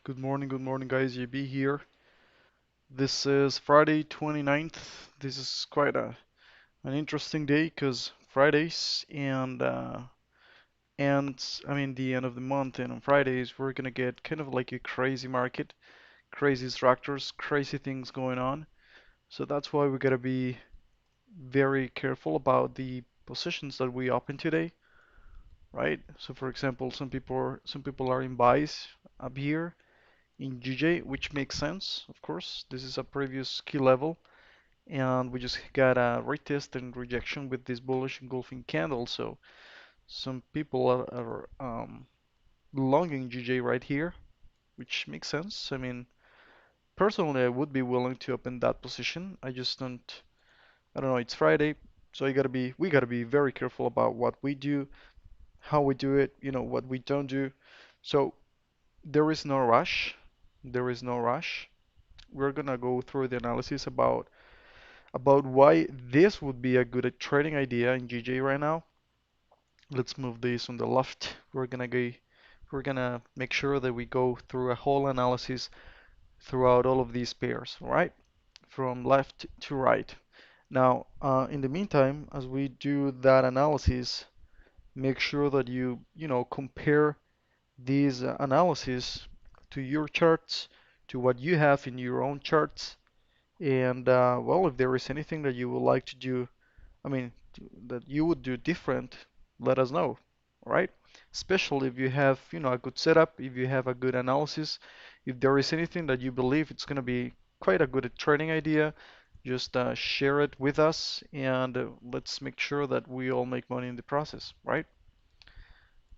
Good morning, guys. JB here. This is Friday 29th. This is quite an interesting day because Fridays and I mean the end of the month, and on Fridays we're gonna get kind of like a crazy market, crazy structures, crazy things going on. So that's why we gotta be very careful about the positions that we open today, right? So for example, some people are in buys up here in GJ, which makes sense, of course. This is a previous key level, and we just got a retest and rejection with this bullish engulfing candle. So some people are longing GJ right here, which makes sense. I mean, personally, I would be willing to open that position. I just don't. I don't know. It's Friday, so we gotta be very careful about what we do, how we do it, what we don't do. So there is no rush. There is no rush. We're gonna go through the analysis about why this would be a good trading idea in GJ right now. Let's move this on the left. We're gonna make sure that we go through a whole analysis throughout all of these pairs, right? From left to right. Now, in the meantime, as we do that analysis, make sure that you compare these analysis to your charts, to what you have in your own charts. And well, if there is anything that you would like to do, I mean, that you would do different, let us know, all right? Especially if you have, a good setup, if you have a good analysis, if there is anything that you believe it's going to be quite a good trading idea, just share it with us, and let's make sure that we all make money in the process, right?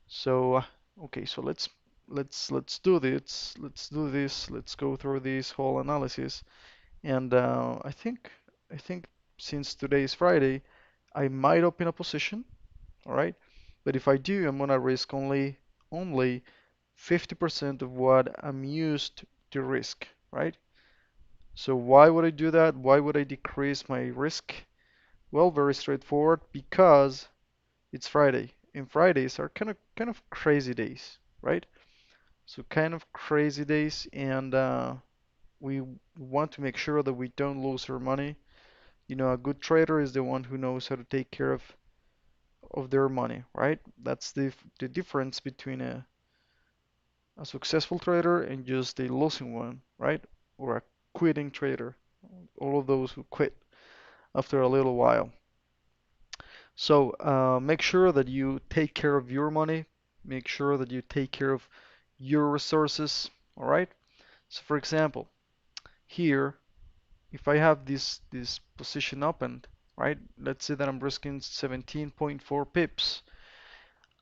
So, okay, so let's do this. Let's do this. Let's go through this whole analysis. And I think since today is Friday, I might open a position, all right? But if I do, I'm gonna risk only 50% of what I'm used to risk, right? So why would I do that? Why would I decrease my risk? Well, very straightforward, because it's Friday, and Fridays are kind of crazy days, right? So kind of crazy days, and we want to make sure that we don't lose our money. A good trader is the one who knows how to take care of their money, right? That's the difference between a successful trader and just a losing one, right? Or a quitting trader. All of those who quit after a little while. So make sure that you take care of your money. Make sure that you take care of your resources, all right? So for example, here, if I have this position opened, right? Let's say that I'm risking 17.4 pips.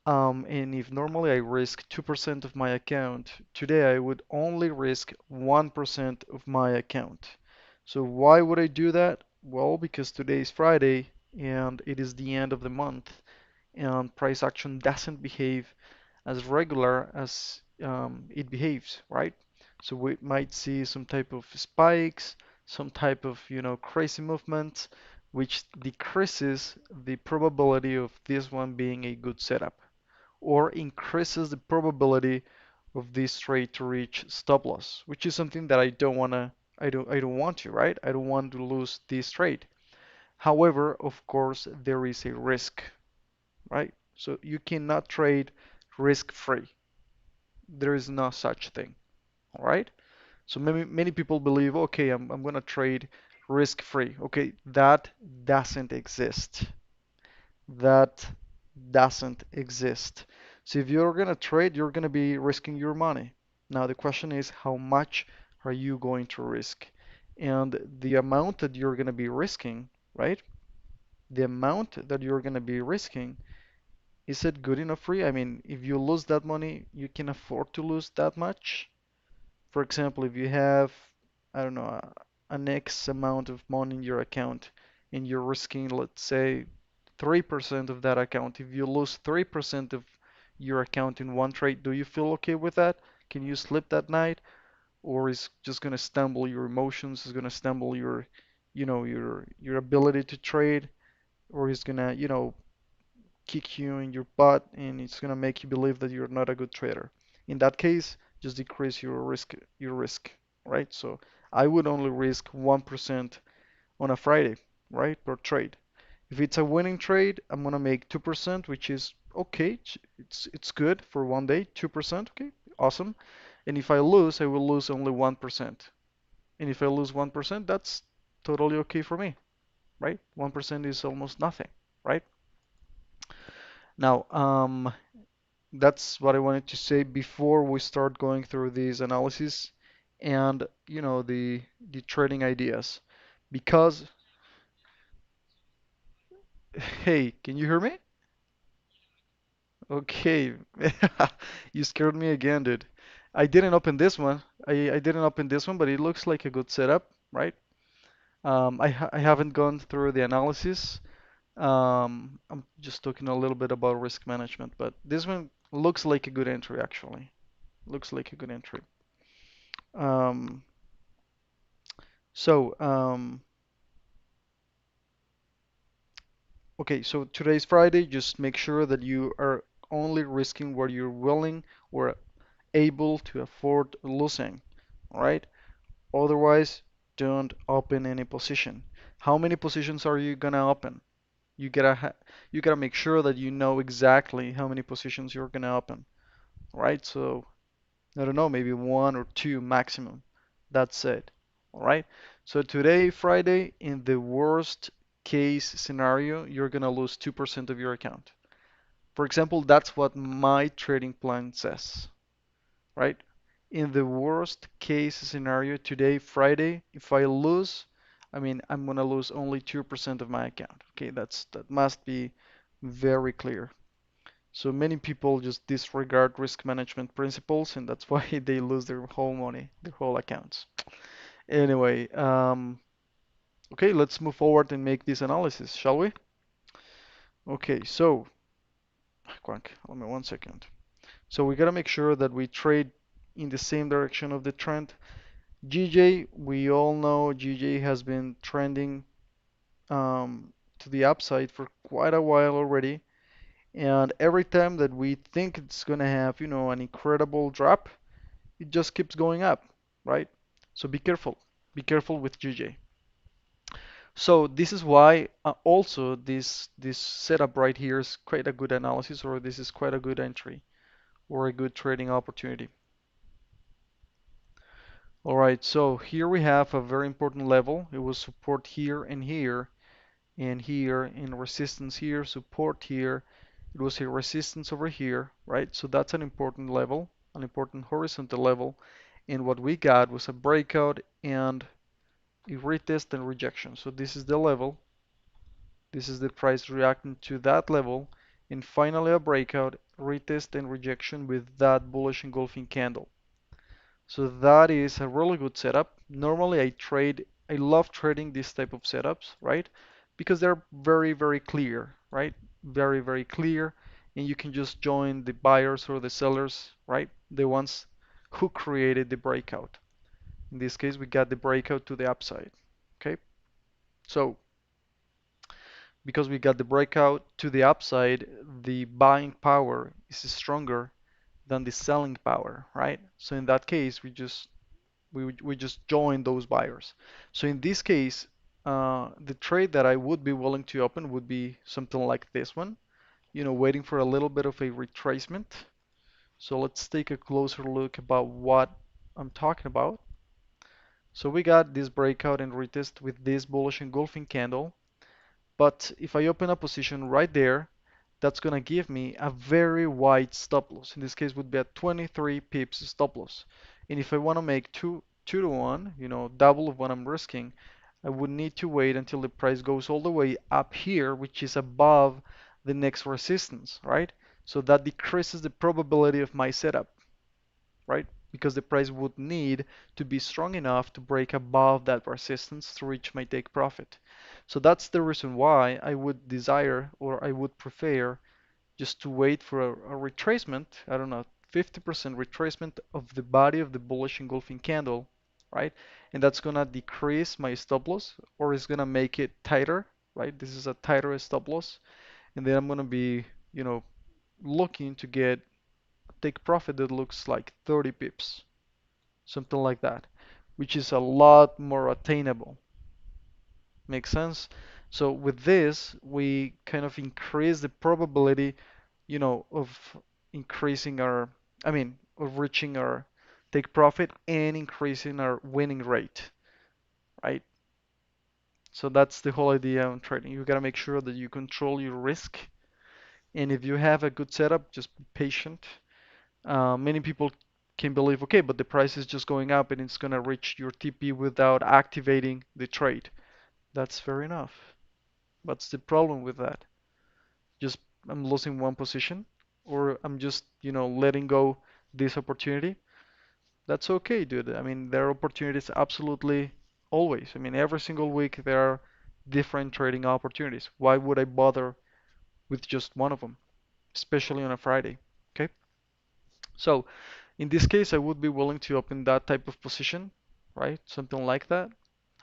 And if normally I risk 2% of my account, today I would only risk 1% of my account. So why would I do that? Well, because today is Friday and it is the end of the month, and price action doesn't behave as regular as it behaves, right? So we might see some type of spikes, some type of, crazy movements, which decreases the probability of this one being a good setup, or increases the probability of this trade to reach stop loss, which is something that I don't want to, right? I don't want to lose this trade. However, of course, there is a risk, right? So you cannot trade risk-free. There is no such thing, all right? So many people believe, okay, I'm gonna trade risk-free. Okay, that doesn't exist. That doesn't exist. So if you're gonna trade, you're gonna be risking your money. Now the question is, how much are you going to risk? And the amount that you're gonna be risking, right? The amount that you're gonna be risking, is it good enough for you? I mean, if you lose that money, you can afford to lose that much. For example, if you have, I don't know, an X amount of money in your account and you're risking, let's say, 3% of that account. If you lose 3% of your account in one trade, do you feel okay with that? Can you sleep that night? Or is just gonna stumble your emotions, is gonna stumble your ability to trade, or is gonna, kick you in your butt and it's gonna make you believe that you're not a good trader. In that case, just decrease your risk, right? So I would only risk 1% on a Friday, right, per trade. If it's a winning trade, I'm gonna make 2%, which is okay. It's good for one day, 2%, okay, awesome. And if I lose, I will lose only 1%. And if I lose 1%, that's totally okay for me, right? 1% is almost nothing, right? Now, that's what I wanted to say before we start going through these analysis and, the trading ideas. Because, hey, can you hear me? Okay. You scared me again, dude. I didn't open this one. I didn't open this one, but it looks like a good setup, right? I haven't gone through the analysis. I'm just talking a little bit about risk management, but this one looks like a good entry, actually. Looks like a good entry. Um, so, okay, so today's Friday. Just make sure that you are only risking what you're willing or able to afford losing, all right? Otherwise, don't open any position. How many positions are you gonna open? You gotta ha you gotta make sure that you know exactly how many positions you're gonna open, right? So I don't know, maybe one or two maximum. That's it. All right. So today, Friday, in the worst case scenario, you're gonna lose 2% of your account. For example, that's what my trading plan says, right? In the worst case scenario today, Friday, if I lose, I mean, I'm gonna lose only 2% of my account. Okay, that must be very clear. So many people just disregard risk management principles, and that's why they lose their whole money, their whole accounts. Anyway, okay, let's move forward and make this analysis, shall we? Okay, so, Quack, let me 1 second. So we gotta make sure that we trade in the same direction of the trend. GJ, we all know GJ has been trending to the upside for quite a while already. And every time that we think it's gonna have, an incredible drop, it just keeps going up, right? So be careful. Be careful with GJ. So this is why also this setup right here is quite a good analysis, or this is quite a good entry or a good trading opportunity. All right, so here we have a very important level. It was support here and here, and resistance here, support here. It was a resistance over here, right? So that's an important level, an important horizontal level. And what we got was a breakout and a retest and rejection. So this is the level. This is the price reacting to that level. And finally a breakout, retest and rejection with that bullish engulfing candle. So that is a really good setup. Normally I love trading this type of setups, right? Because they're very, very clear, right? Very, very clear. And you can just join the buyers or the sellers, right? The ones who created the breakout. In this case, we got the breakout to the upside. Okay, so because we got the breakout to the upside, the buying power is stronger than the selling power, right? So in that case, we just join those buyers. So in this case, the trade that I would be willing to open would be something like this one, waiting for a little bit of a retracement. So let's take a closer look about what I'm talking about. So we got this breakout and retest with this bullish engulfing candle. But if I open a position right there, that's gonna give me a very wide stop loss. In this case would be a 23 pips stop loss. And if I want to make two to one, double of what I'm risking, I would need to wait until the price goes all the way up here, which is above the next resistance, right? So that decreases the probability of my setup, right? Because the price would need to be strong enough to break above that resistance to reach my take profit. So that's the reason why I would desire, or I would prefer, just to wait for a retracement, I don't know, 50% retracement of the body of the bullish engulfing candle, right? And that's gonna decrease my stop loss, or it's gonna make it tighter, right? This is a tighter stop loss. And then I'm gonna be, looking to get take profit that looks like 30 pips, something like that, which is a lot more attainable. Makes sense? So with this, we kind of increase the probability, of increasing our, I mean, of reaching our take profit and increasing our winning rate, right? So that's the whole idea on trading. You gotta make sure that you control your risk. And if you have a good setup, just be patient. Many people can believe, okay, but the price is just going up and it's gonna reach your TP without activating the trade. That's fair enough. What's the problem with that? Just I'm losing one position, or I'm just, letting go this opportunity. That's okay, dude. I mean, there are opportunities absolutely always. I mean, every single week there are different trading opportunities. Why would I bother with just one of them, especially on a Friday? Okay. So in this case, I would be willing to open that type of position, right? Something like that.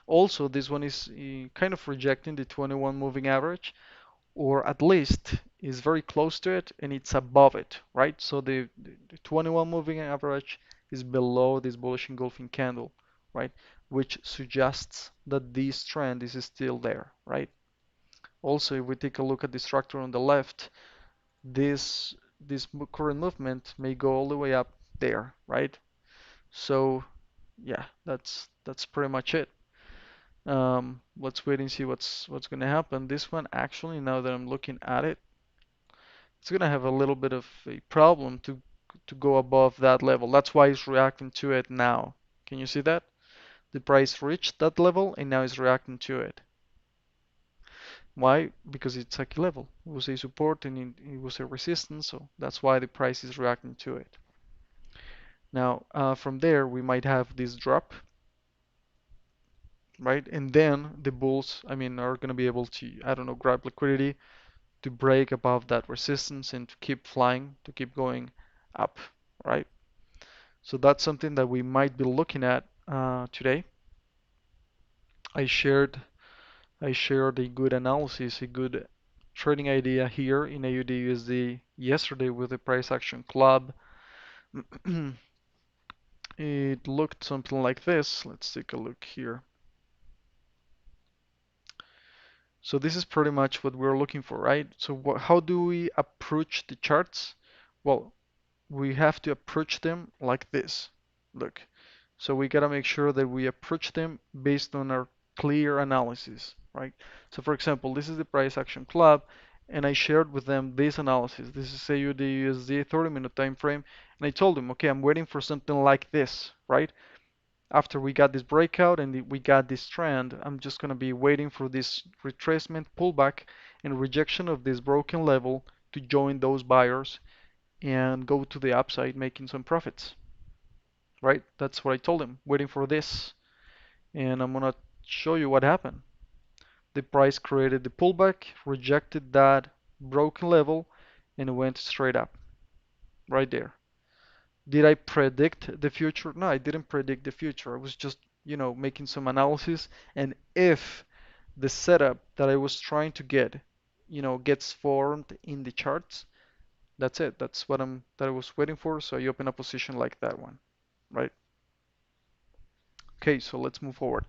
Also, this one is kind of rejecting the 21 moving average, or at least is very close to it and it's above it, right? So the 21 moving average is below this bullish engulfing candle, right? Which suggests that this trend is still there, right? Also, if we take a look at the structure on the left, this current movement may go all the way up there, right? So yeah, that's pretty much it. Let's wait and see what's gonna happen. This one actually, now that I'm looking at it, it's gonna have a little bit of a problem to go above that level. That's why it's reacting to it now. Can you see that? The price reached that level and now it's reacting to it. Why? Because it's a key level. It was a support and it was a resistance, so that's why the price is reacting to it. Now, from there, we might have this drop, right? And then the bulls, I mean, are going to be able to, I don't know, grab liquidity to break above that resistance and to keep flying, to keep going up, right? So that's something that we might be looking at today. I shared I shared a good analysis, a good trading idea here in AUD USD yesterday with the price action club. It looked something like this. Let's take a look here. So this is pretty much what we're looking for, right? So how do we approach the charts? Well, we have to approach them like this. Look, so we gotta make sure that we approach them based on our clear analysis, right? So for example, this is the price action club, and I shared with them this analysis. This is AUD USD 30-minute time frame, and I told them, okay, I'm waiting for something like this, right? After we got this breakout and we got this trend, I'm just gonna be waiting for this retracement, pullback, and rejection of this broken level to join those buyers and go to the upside making some profits, right? That's what I told him, waiting for this. And I'm gonna show you what happened. The price created the pullback, rejected that broken level, and went straight up, right there. Did I predict the future? No, I didn't predict the future. I was just, making some analysis. And if the setup that I was trying to get, gets formed in the charts, that's it. That's what I was waiting for. So I open a position like that one, right? Okay, so let's move forward.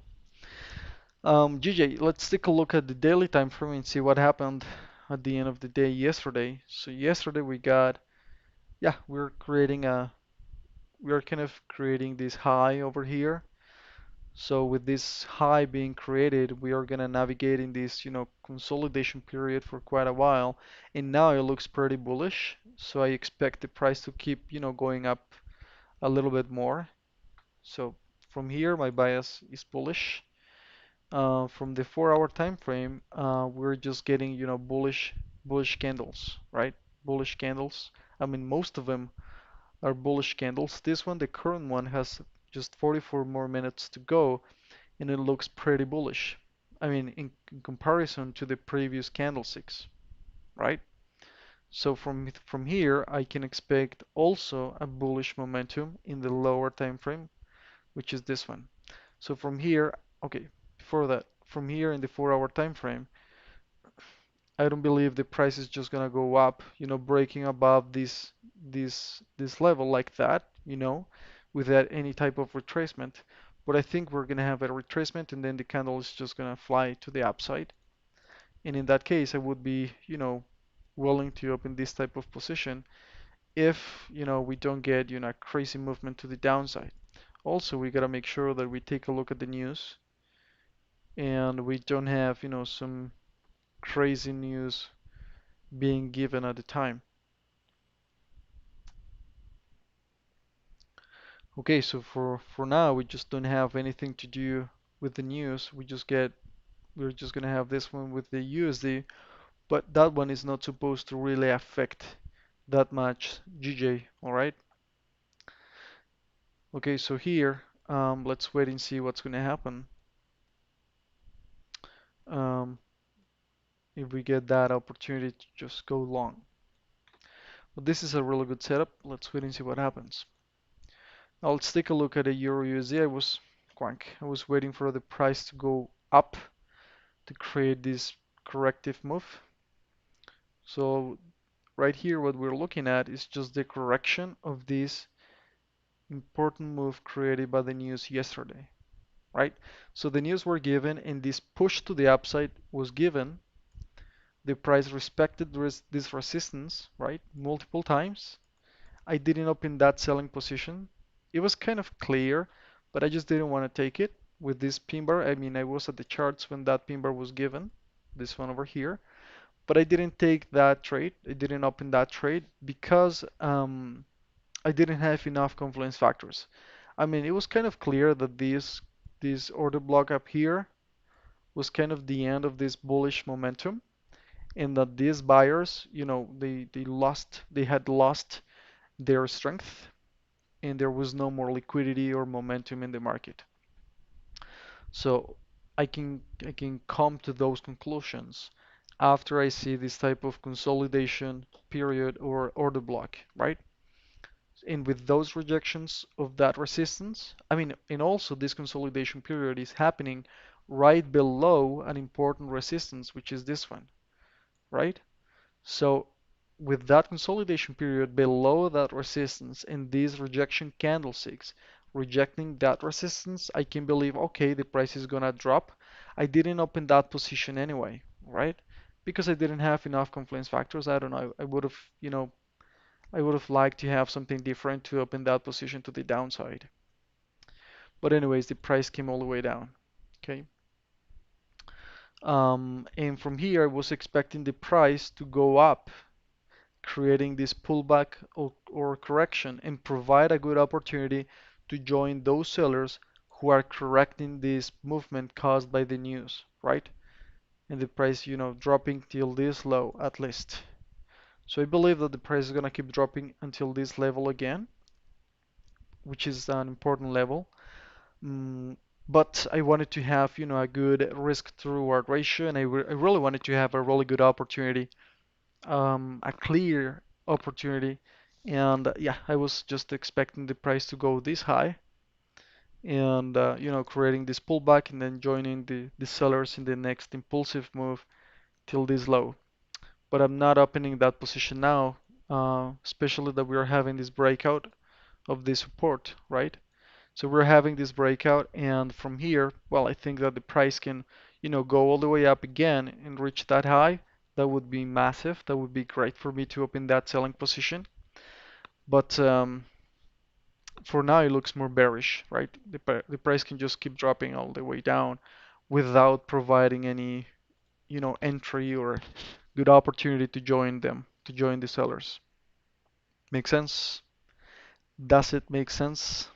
GJ, let's take a look at the daily time frame and see what happened at the end of the day yesterday. So yesterday we got, yeah, we're kind of creating this high over here. So with this high being created, we are gonna navigate in this, consolidation period for quite a while. And now it looks pretty bullish. So I expect the price to keep, going up a little bit more. So from here, my bias is bullish. From the 4-hour time frame, we're just getting, bullish candles, right? Bullish candles. I mean, most of them are bullish candles. This one, the current one, has just 44 more minutes to go, and it looks pretty bullish. I mean, in comparison to the previous candlesticks, right? So from here, I can expect also a bullish momentum in the lower time frame, which is this one. So from here, okay, before that, from here in the 4-hour time frame, I don't believe the price is just gonna go up, breaking above this level like that, without any type of retracement. But I think we're gonna have a retracement and then the candle is just gonna fly to the upside. And in that case, I would be, willing to open this type of position if, we don't get, crazy movement to the downside. Also, we gotta make sure that we take a look at the news and we don't have, some crazy news being given at the time. Okay, so for now we just don't have anything to do with the news. We're just gonna have this one with the USD, but that one is not supposed to really affect that much GJ, all right? Okay, so here, let's wait and see what's gonna happen. Um, if we get that opportunity to just go long. But this is a really good setup. Let's wait and see what happens. Now let's take a look at a Euro USD. I was waiting for the price to go up to create this corrective move. So right here, what we're looking at is just the correction of this important move created by the news yesterday, right? So the news were given and this push to the upside was given. The price respected this resistance, right? Multiple times. I didn't open that selling position. It was kind of clear, but I just didn't want to take it with this pin bar. I mean, I was at the charts when that pin bar was given, this one over here, but I didn't take that trade. I didn't open that trade because I didn't have enough confluence factors. I mean, it was kind of clear that this order block up here was kind of the end of this bullish momentum, and that these buyers, they had lost their strength and there was no more liquidity or momentum in the market. So I can come to those conclusions after I see this type of consolidation period or order block, right? And with those rejections of that resistance, I mean, and also this consolidation period is happening right below an important resistance, which is this one, right? So with that consolidation period below that resistance and these rejection candlesticks rejecting that resistance, I can believe, okay, the price is gonna drop. I didn't open that position anyway, right? Because I didn't have enough confluence factors. I don't know. I would have liked to have something different to open that position to the downside. But anyways, the price came all the way down. Okay. And from here, I was expecting the price to go up, creating this pullback or correction and provide a good opportunity to join those sellers who are correcting this movement caused by the news, right? And the price, dropping till this low at least. So I believe that the price is gonna keep dropping until this level again, which is an important level. Mm, but I wanted to have, a good risk to reward ratio, and I really wanted to have a really good opportunity, a clear opportunity. And yeah, I was just expecting the price to go this high and, creating this pullback and then joining the sellers in the next impulsive move till this low. But I'm not opening that position now, especially that we are having this breakout of this support, right? So we're having this breakout, and from here, well, I think that the price can, go all the way up again and reach that high. That would be massive. That would be great for me to open that selling position. But for now, it looks more bearish, right? The price can just keep dropping all the way down without providing any, entry or good opportunity to join them, to join the sellers. Make sense? Does it make sense?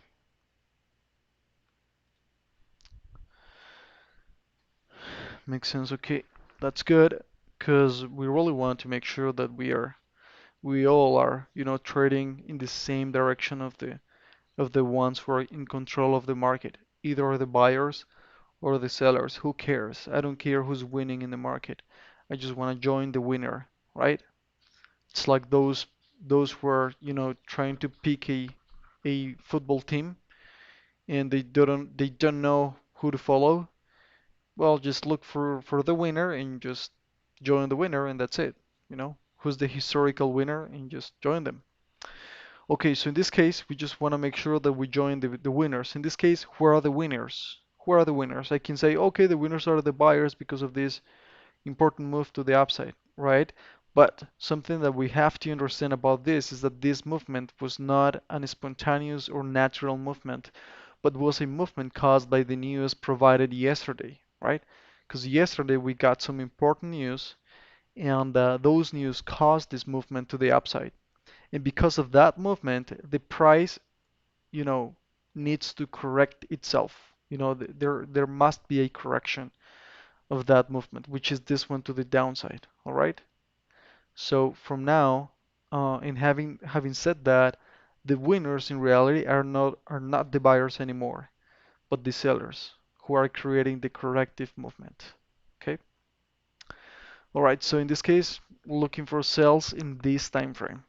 Makes sense. Okay, that's good because we really want to make sure that we all are, trading in the same direction of the ones who are in control of the market, either the buyers or the sellers. Who cares? I don't care who's winning in the market. I just want to join the winner, right? It's like those who are, trying to pick a football team and they don't know who to follow. Well, just look for the winner and just, join the winner and that's it. You know, who's the historical winner and just join them. Okay, so in this case, we just want to make sure that we join the winners. In this case, who are the winners? Who are the winners? I can say, okay, the winners are the buyers because of this important move to the upside, right? But something that we have to understand about this is that this movement was not an spontaneous or natural movement, but was a movement caused by the news provided yesterday, right? Because yesterday we got some important news, and those news caused this movement to the upside. And because of that movement, the price, you know, needs to correct itself. You know, there must be a correction of that movement, which is this one to the downside. All right. So from now, and having said that, the winners in reality are not the buyers anymore, but the sellers who are creating the corrective movement. Okay. All right. So in this case, looking for sales in this time frame,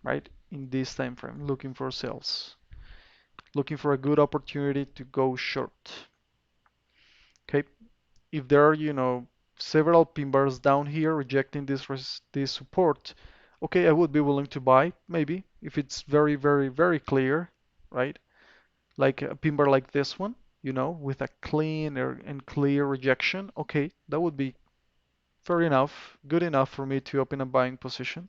right? In this time frame, looking for sales, looking for a good opportunity to go short. Okay. If there are, several pin bars down here rejecting this support, okay, I would be willing to buy, maybe, if it's very, very, very clear, right? Like a pin bar like this one, with a clean and clear rejection, okay, that would be fair enough, good enough for me to open a buying position,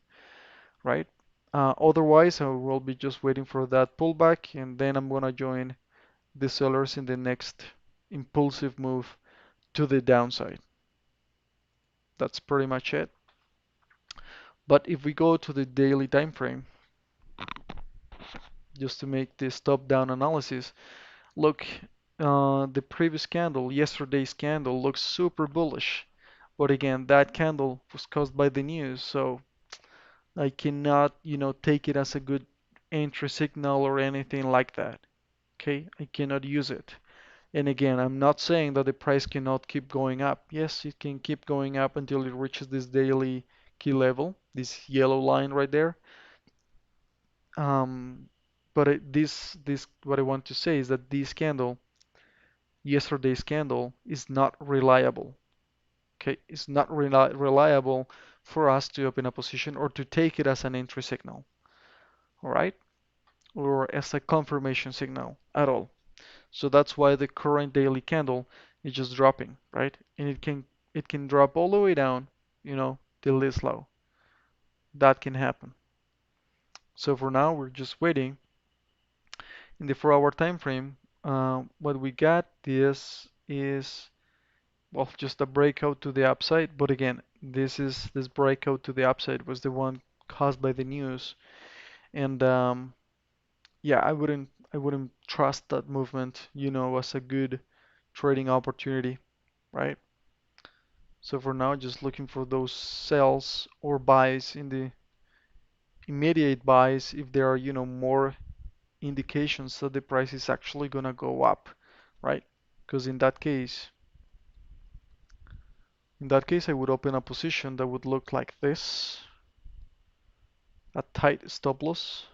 right? Otherwise, I will be just waiting for that pullback, and then I'm gonna join the sellers in the next impulsive move to the downside. That's pretty much it. But if we go to the daily time frame, just to make this top-down analysis, look, the previous candle, yesterday's candle, looks super bullish. But again, that candle was caused by the news, so I cannot, take it as a good entry signal or anything like that. Okay, I cannot use it. And again, I'm not saying that the price cannot keep going up. Yes, it can keep going up until it reaches this daily key level, this yellow line right there. Um, but what I want to say is that this candle, yesterday's candle, is not reliable. Okay, it's not reliable for us to open a position or to take it as an entry signal. All right, or as a confirmation signal at all. So that's why the current daily candle is just dropping, right? And it can drop all the way down, till this low. That can happen. So for now, we're just waiting. In the 4-hour time frame, what we got this is, well, just a breakout to the upside. But again, this breakout to the upside was the one caused by the news. And yeah, I wouldn't trust that movement, as a good trading opportunity, right? So for now, just looking for those sells or buys in the immediate buys if there are, more indications that the price is actually gonna go up, right? Because in that case, I would open a position that would look like this, a tight stop loss,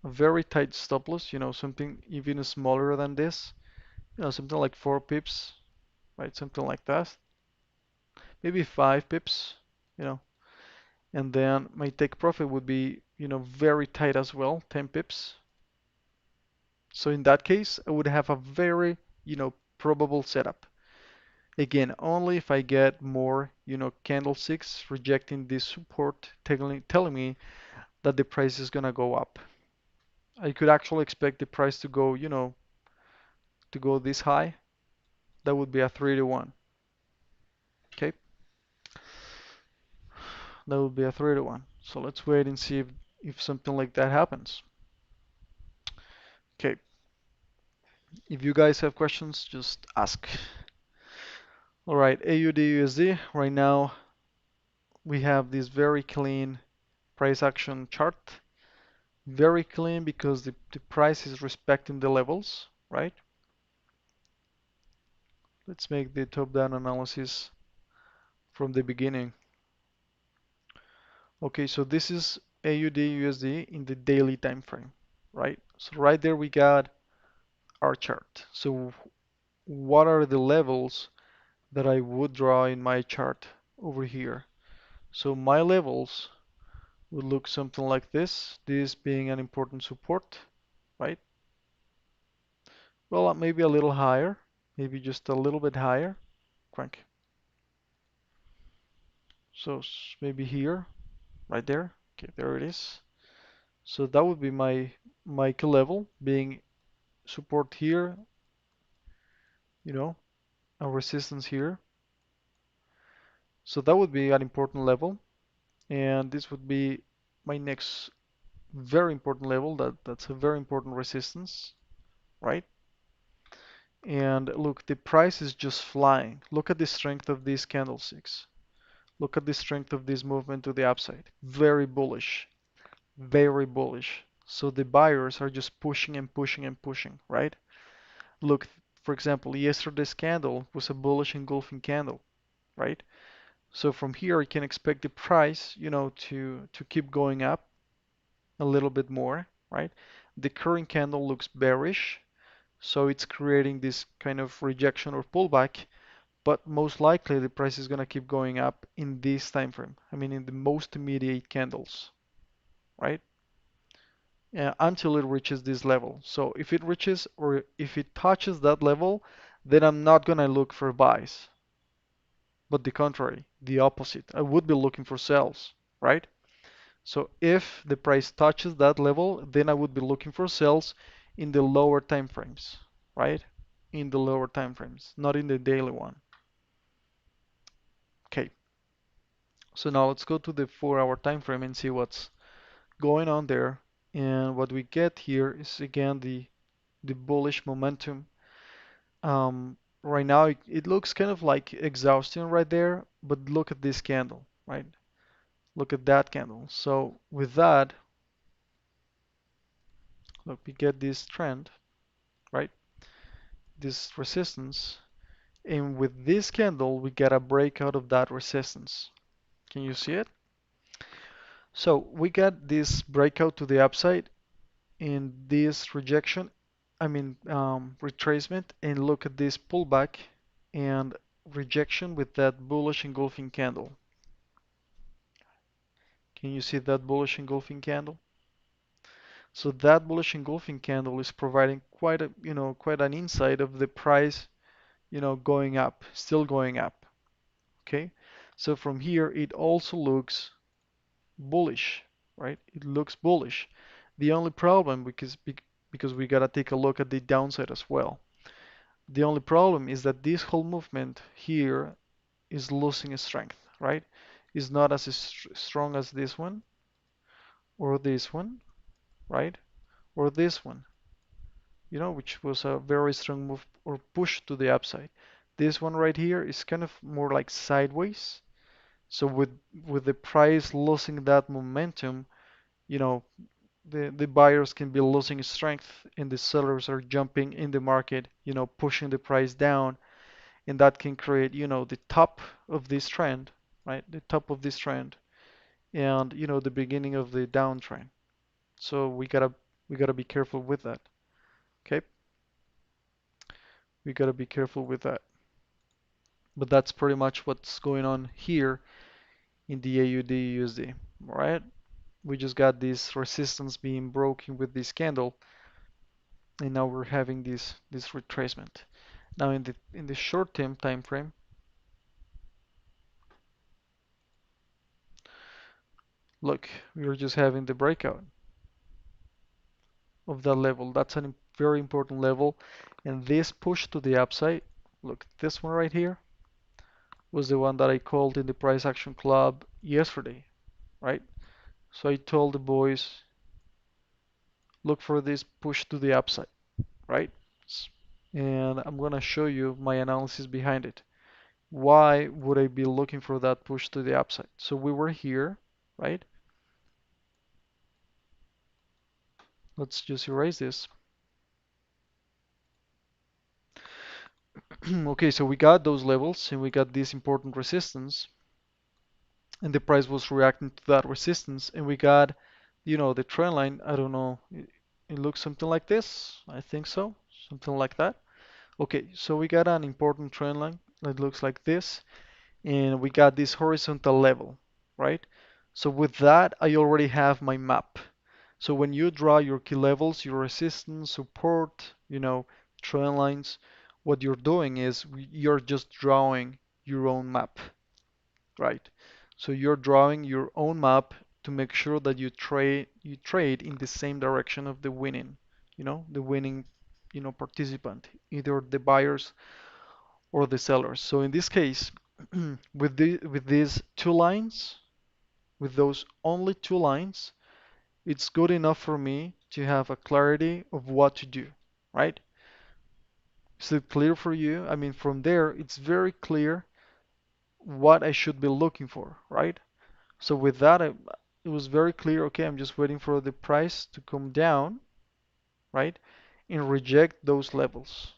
a very tight stop loss, something even smaller than this, something like 4 pips, right? Something like that, maybe 5 pips, you know, and then my take profit would be, very tight as well, 10 pips. So in that case, I would have a very, probable setup. Again, only if I get more, candlesticks rejecting this support, telling me that the price is gonna go up. I could actually expect the price to go, to go this high. That would be a 3 to 1. Okay, that would be a 3 to 1. So let's wait and see if something like that happens. Okay, if you guys have questions, just ask. All right, AUD USD. Right now, we have this very clean price action chart. Very clean because the price is respecting the levels, right? Let's make the top-down analysis from the beginning. Okay, so this is AUD USD in the daily time frame, right? So right there we got our chart. So what are the levels that I would draw in my chart over here. So my levels would look something like this being an important support, right? Well, maybe a little higher, maybe just a little bit higher. Crank. So maybe here, right there. Okay, there it is. So that would be my key level being support here, you know, a resistance here. So that would be an important level, and this would be my next very important level. That's a very important resistance, right? And look, the price is just flying. Look at the strength of these candlesticks. Look at the strength of this movement to the upside. Very bullish, very bullish. So the buyers are just pushing and pushing and pushing, right? Look, for example, yesterday's candle was a bullish engulfing candle, right? So from here, you can expect the price, to keep going up a little bit more, right? The current candle looks bearish, so it's creating this kind of rejection or pullback, but most likely the price is going to keep going up in this time frame. I mean, in the most immediate candles, right? Until it reaches this level. So if it reaches or if it touches that level, then I'm not going to look for buys, but the contrary, the opposite. I would be looking for sells, right? So if the price touches that level, then I would be looking for sells in the lower time frames, right? In the lower time frames, not in the daily one. Okay, so now let's go to the 4-hour time frame and see what's going on there. And what we get here is again the bullish momentum. Right now it looks kind of like exhausting right there, but look at this candle, right? Look at that candle. So with that, look, we get this trend, right? This resistance. And with this candle, we get a breakout of that resistance. Can you see it? So we got this breakout to the upside in this rejection, retracement, and look at this pullback and rejection with that bullish engulfing candle. Can you see that bullish engulfing candle? So that bullish engulfing candle is providing quite an insight of the price, going up, still going up. Okay, so from here it also looks bullish, right? It looks bullish. The only problem, because we gotta take a look at the downside as well. The only problem is that this whole movement here is losing strength, right? Is not as strong as this one or this one, right? Or this one, which was a very strong move or push to the upside. This one right here is kind of more like sideways. So with the price losing that momentum, you know, the buyers can be losing strength and the sellers are jumping in the market, pushing the price down, and that can create, the top of this trend, right? The top of this trend and, the beginning of the downtrend. So we gotta be careful with that. Okay? We gotta be careful with that. But that's pretty much what's going on here in the AUD USD. All right? We just got this resistance being broken with this candle, and now we're having this retracement. Now in the short-term time frame, look, we are just having the breakout of that level. That's a very important level, and this push to the upside, look, this one right here was the one that I called in the price action club yesterday, right? So I told the boys, look for this push to the upside, right? And I'm gonna show you my analysis behind it. Why would I be looking for that push to the upside? So we were here, right? Let's just erase this. Okay, so we got those levels and we got this important resistance, and the price was reacting to that resistance, and we got, the trend line. I don't know, it looks something like this. I think so, something like that. Okay, so we got an important trend line that looks like this, and we got this horizontal level, right? So with that, I already have my map. So when you draw your key levels, your resistance, support, trend lines, what you're doing is you're just drawing your own map, right? So you're drawing your own map to make sure that you trade in the same direction of the winning participant, either the buyers or the sellers. So in this case, with these two lines, with those only two lines, it's good enough for me to have a clarity of what to do, right? Is it clear for you? I mean, from there, it's very clear what I should be looking for, right? So with that, it was very clear, okay, I'm just waiting for the price to come down, right? And reject those levels.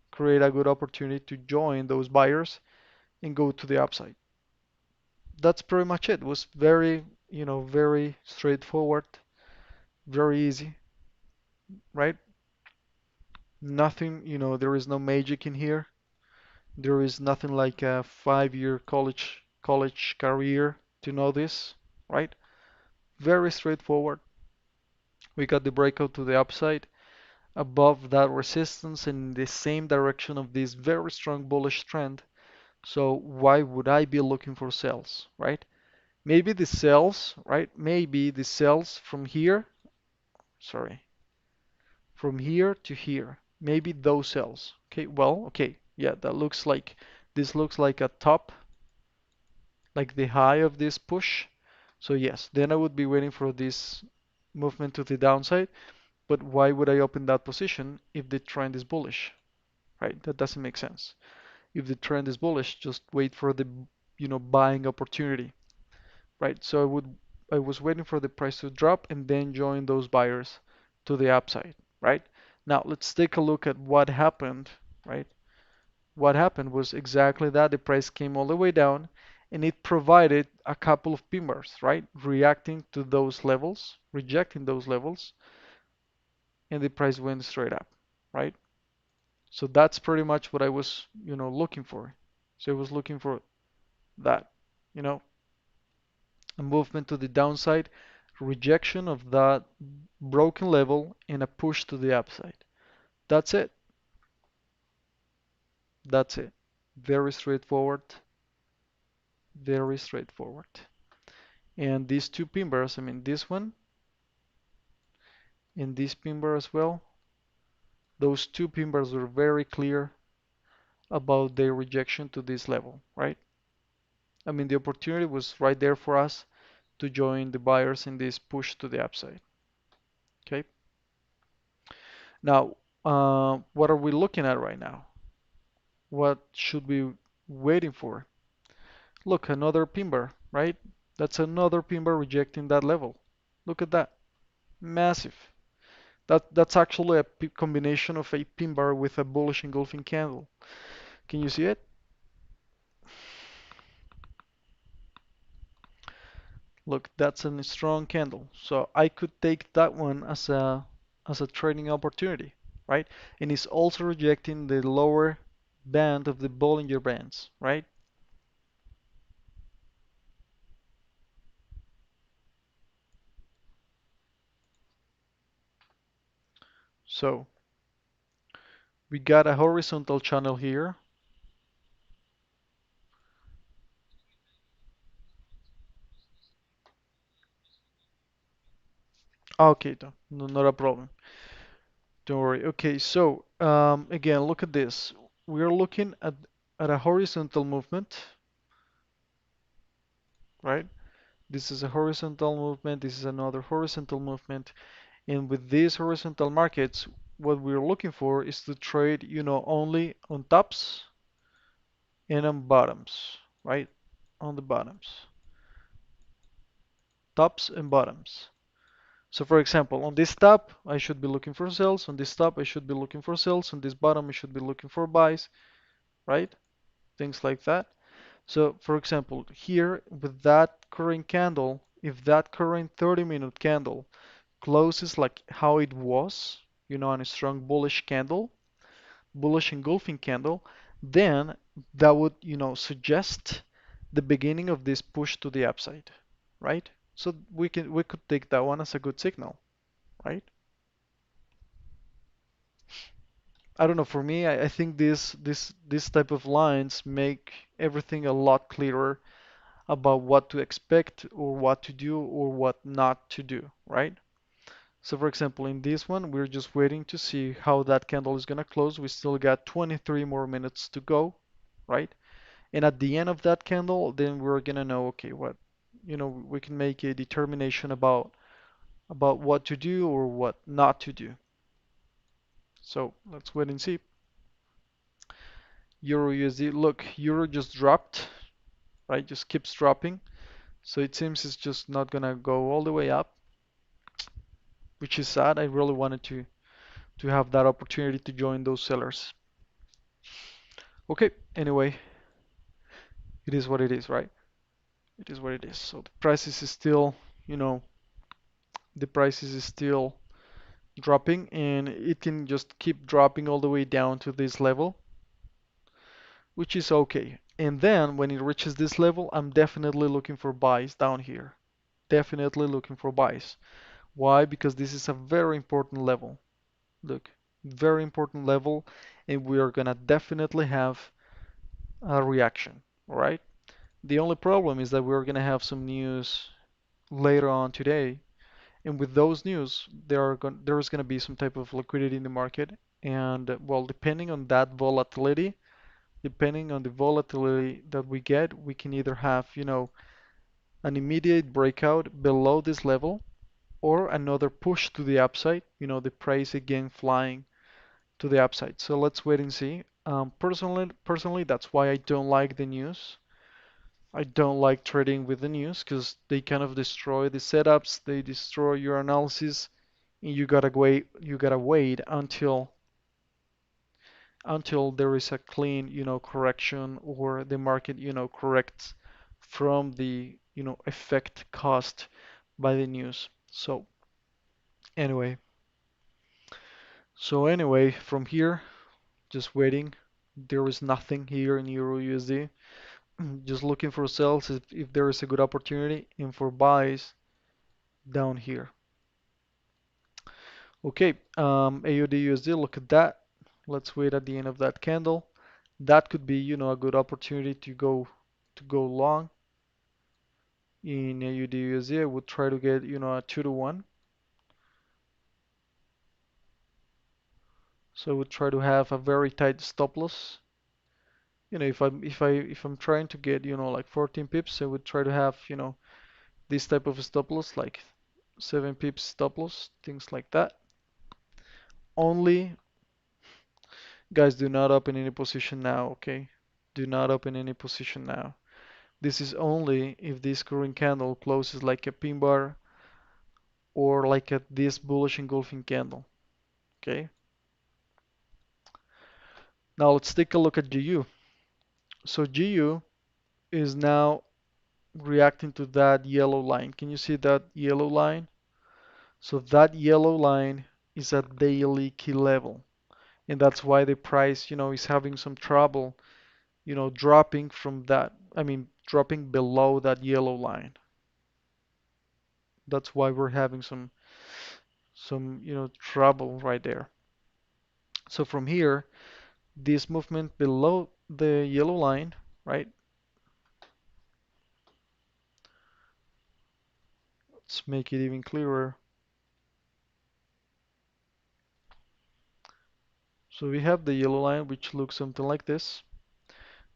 Create a good opportunity to join those buyers and go to the upside. That's pretty much it. It was very straightforward, very easy, right? Nothing, there is no magic in here. There is nothing like a 5-year college career to know this, right? Very straightforward. We got the breakout to the upside above that resistance in the same direction of this very strong bullish trend. So why would I be looking for sells, right? Maybe the sells, right? Maybe the sells from here, sorry, from here to here. Maybe those sells. Okay, well, okay. Yeah, this looks like a top, like the high of this push. So yes, then I would be waiting for this movement to the downside. But why would I open that position if the trend is bullish, right? That doesn't make sense. If the trend is bullish, just wait for the, buying opportunity, right? So I was waiting for the price to drop and then join those buyers to the upside, right? Now let's take a look at what happened, right? What happened was exactly that. The price came all the way down and it provided a couple of pin bars, right? Reacting to those levels, rejecting those levels, and the price went straight up, right? So that's pretty much what I was, looking for. So I was looking for that, you know, a movement to the downside, rejection of that broken level, and a push to the upside. That's it. That's it. Very straightforward. Very straightforward. And these two pin bars, I mean, this one and this pin bar as well, those two pin bars were very clear about their rejection to this level, right? I mean, the opportunity was right there for us to join the buyers in this push to the upside. Okay. Now, what are we looking at right now? What should we waiting for? Look, another pin bar, right? That's another pin bar rejecting that level. Look at that. Massive. That's actually a combination of a pin bar with a bullish engulfing candle. Can you see it? Look, that's a strong candle. So I could take that one as a trading opportunity, right? And it's also rejecting the lower band of the Bollinger Bands, right? So we got a horizontal channel here. Okay, no, not a problem. Don't worry. Okay, so again, look at this. We're looking at a horizontal movement, right? This is a horizontal movement. This is another horizontal movement. And with these horizontal markets, what we're looking for is to trade, only on tops and on bottoms, right? On the bottoms, tops and bottoms. So for example, on this top, I should be looking for sells. On this top, I should be looking for sells. On this bottom, I should be looking for buys, right? Things like that. So for example, here with that current candle, if that current 30-minute candle closes like how it was, on a strong bullish candle, bullish engulfing candle, then that would, suggest the beginning of this push to the upside, right? So we could take that one as a good signal, right? I don't know, for me, I think this type of lines make everything a lot clearer about what to expect or what to do or what not to do, right? So for example, in this one, we're just waiting to see how that candle is gonna close. We still got 23 more minutes to go, right? And at the end of that candle, then we're gonna know, okay, we can make a determination about what to do or what not to do. So let's wait and see. Euro USD, look, Euro just dropped, right? Just keeps dropping. So it seems it's just not gonna go all the way up, which is sad. I really wanted to have that opportunity to join those sellers. Okay, anyway, it is what it is, right? It is what it is. So the prices is still, you know, the prices is still dropping and it can just keep dropping all the way down to this level, which is okay. And then when it reaches this level, I'm definitely looking for buys down here. Definitely looking for buys. Why? Because this is a very important level. Look, very important level, and we are gonna definitely have a reaction, all right? The only problem is that we're gonna have some news later on today, and with those news, there's gonna be some type of liquidity in the market, and well, depending on the volatility that we get, we can either have, an immediate breakout below this level or another push to the upside, the price again flying to the upside. So let's wait and see. Personally, that's why I don't like the news. I don't like trading with the news because they kind of destroy the setups, they destroy your analysis, and you gotta wait until there is a clean, correction or the market, corrects from the, effect caused by the news. Anyway, anyway, from here, just waiting. There is nothing here in Euro USD. Just looking for sells if there is a good opportunity and for buys down here. Okay, AUD USD, look at that. Let's wait at the end of that candle. That could be, a good opportunity to go long in AUD USD. I would try to get, a 2-to-1. So I would try to have a very tight stop loss. If I'm trying to get, like 14 pips, I would try to have, this type of stop loss, like 7 pips stop loss, things like that. Only, guys, do not open any position now, okay? Do not open any position now. This is only if this current candle closes like a pin bar or like this bullish engulfing candle, okay? Now let's take a look at GU. So GU is now reacting to that yellow line. Can you see that yellow line? So that yellow line is a daily key level. And that's why the price, is having some trouble, dropping from that. I mean, dropping below that yellow line. That's why we're having some, trouble right there. So from here, this movement below the yellow line, right? Let's make it even clearer. So we have the yellow line, which looks something like this.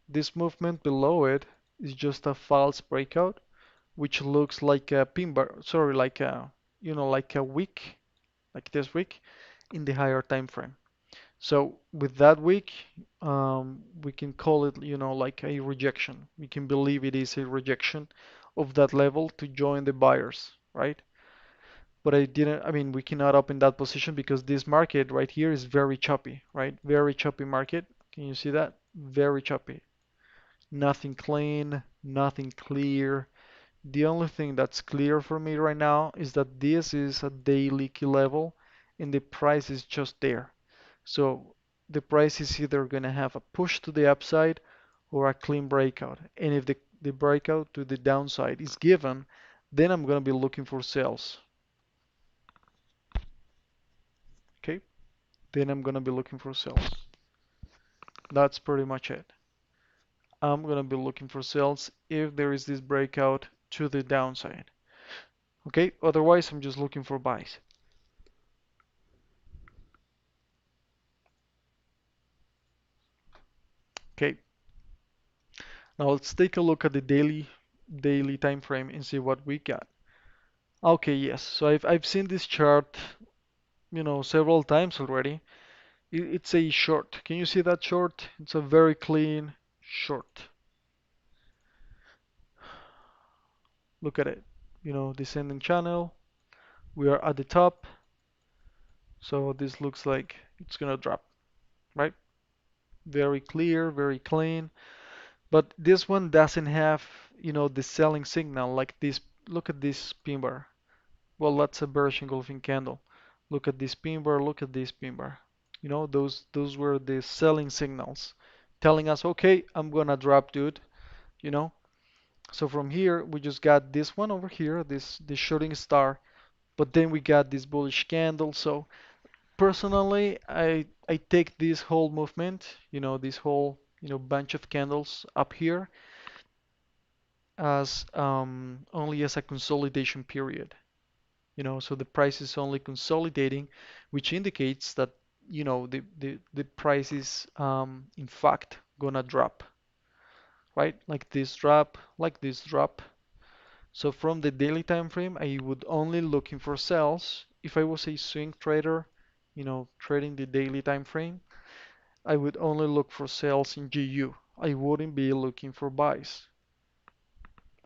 This movement below it is just a false breakout, which looks like a pin bar, sorry, like a wick, like this wick in the higher time frame. So with that wick, we can call it, like a rejection. We can believe it is a rejection of that level to join the buyers, right? But I mean, we cannot open that position because this market right here is very choppy, right? Very choppy market. Can you see that? Very choppy. Nothing clean, nothing clear. The only thing that's clear for me right now is that this is a daily key level and the price is just there. So the price is either going to have a push to the upside or a clean breakout. And if the breakout to the downside is given, then I'm going to be looking for sales. Okay, then I'm going to be looking for sales. That's pretty much it. I'm going to be looking for sales if there is this breakout to the downside. Okay, otherwise I'm just looking for buys. Okay, now let's take a look at the daily time frame and see what we got. Okay, yes. So I've seen this chart, several times already. It's a short. Can you see that short? It's a very clean short. Look at it. Descending channel. We are at the top. So this looks like it's gonna drop, right? Very clear, very clean. But this one doesn't have, the selling signal like this. Look at this pin bar. Well, that's a bearish engulfing candle. Look at this pin bar, look at this pin bar. Those were the selling signals telling us, okay, I'm gonna drop, dude, you know. So from here, we just got this one over here, this shooting star, but then we got this bullish candle. So personally, I take this whole movement, this whole, bunch of candles up here as only as a consolidation period. So the price is only consolidating, which indicates that, the price is in fact gonna drop, right? Like this drop, like this drop. So from the daily time frame, I would only looking for sells. If I was a swing trader, trading the daily time frame, I would only look for sales in GU. I wouldn't be looking for buys,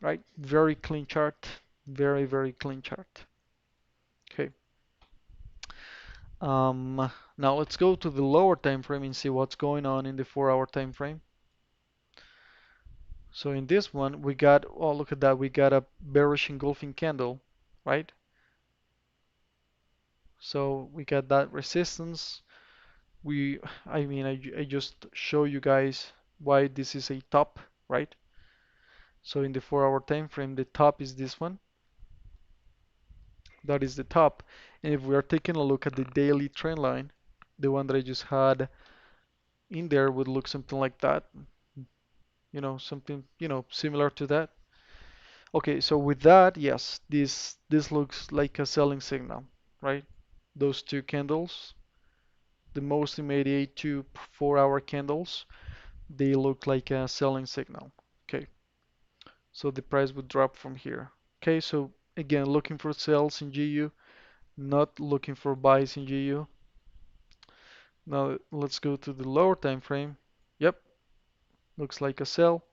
right? Very clean chart, very, very clean chart. Okay. Now let's go to the lower time frame and see what's going on in the 4-hour time frame. So in this one, we got, oh, look at that, we got a bearish engulfing candle, right? So we got that resistance. I mean, I just show you guys why this is a top, right? So in the 4-hour time frame, the top is this one. That is the top. And if we are taking a look at the daily trend line, the one that I just had in there would look something like that. Something, similar to that. Okay, so with that, yes, this looks like a selling signal, right? Those two candles, the most immediate 4-hour candles, they look like a selling signal. Okay, so the price would drop from here. Okay, so again, looking for sells in GU, not looking for buys in GU. Now let's go to the lower time frame. Yep, looks like a sell.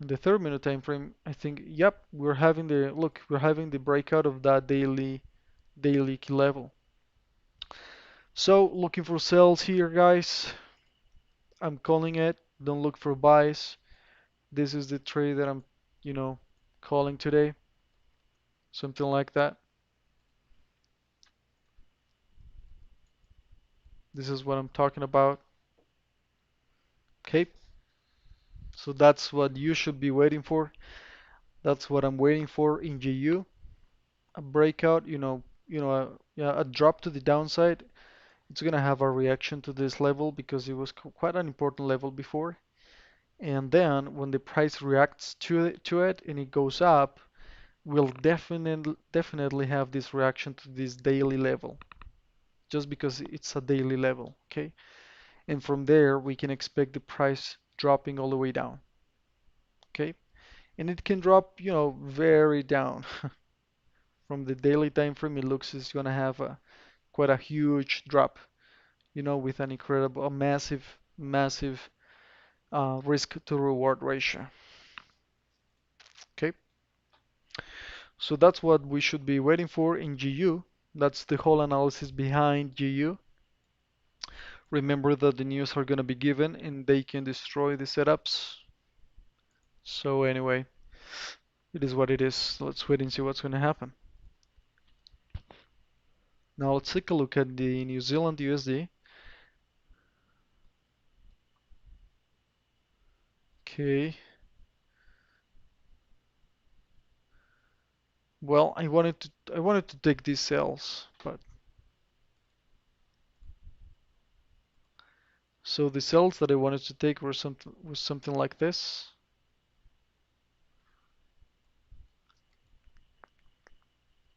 In the 30-minute time frame, I think, yep, we're having the breakout of that daily key level. So looking for sells here, guys. I'm calling it. Don't look for buys. This is the trade that I'm, calling today. Something like that. This is what I'm talking about. Okay. So that's what you should be waiting for. That's what I'm waiting for in GU. A breakout, yeah, a drop to the downside. It's gonna have a reaction to this level because it was quite an important level before. And then when the price reacts to it and it goes up, we'll definitely have this reaction to this daily level just because it's a daily level, okay? And from there we can expect the price dropping all the way down, okay? And it can drop, very down. From the daily time frame, it looks it's gonna have quite a huge drop, with an incredible, a massive risk to reward ratio. Okay, so that's what we should be waiting for in GU. That's the whole analysis behind GU. Remember that the news are going to be given and they can destroy the setups. So anyway, it is what it is. Let's wait and see what's going to happen. Now let's take a look at the New Zealand USD. Okay. Well, I wanted to take these cells, but so the cells that I wanted to take was something like this,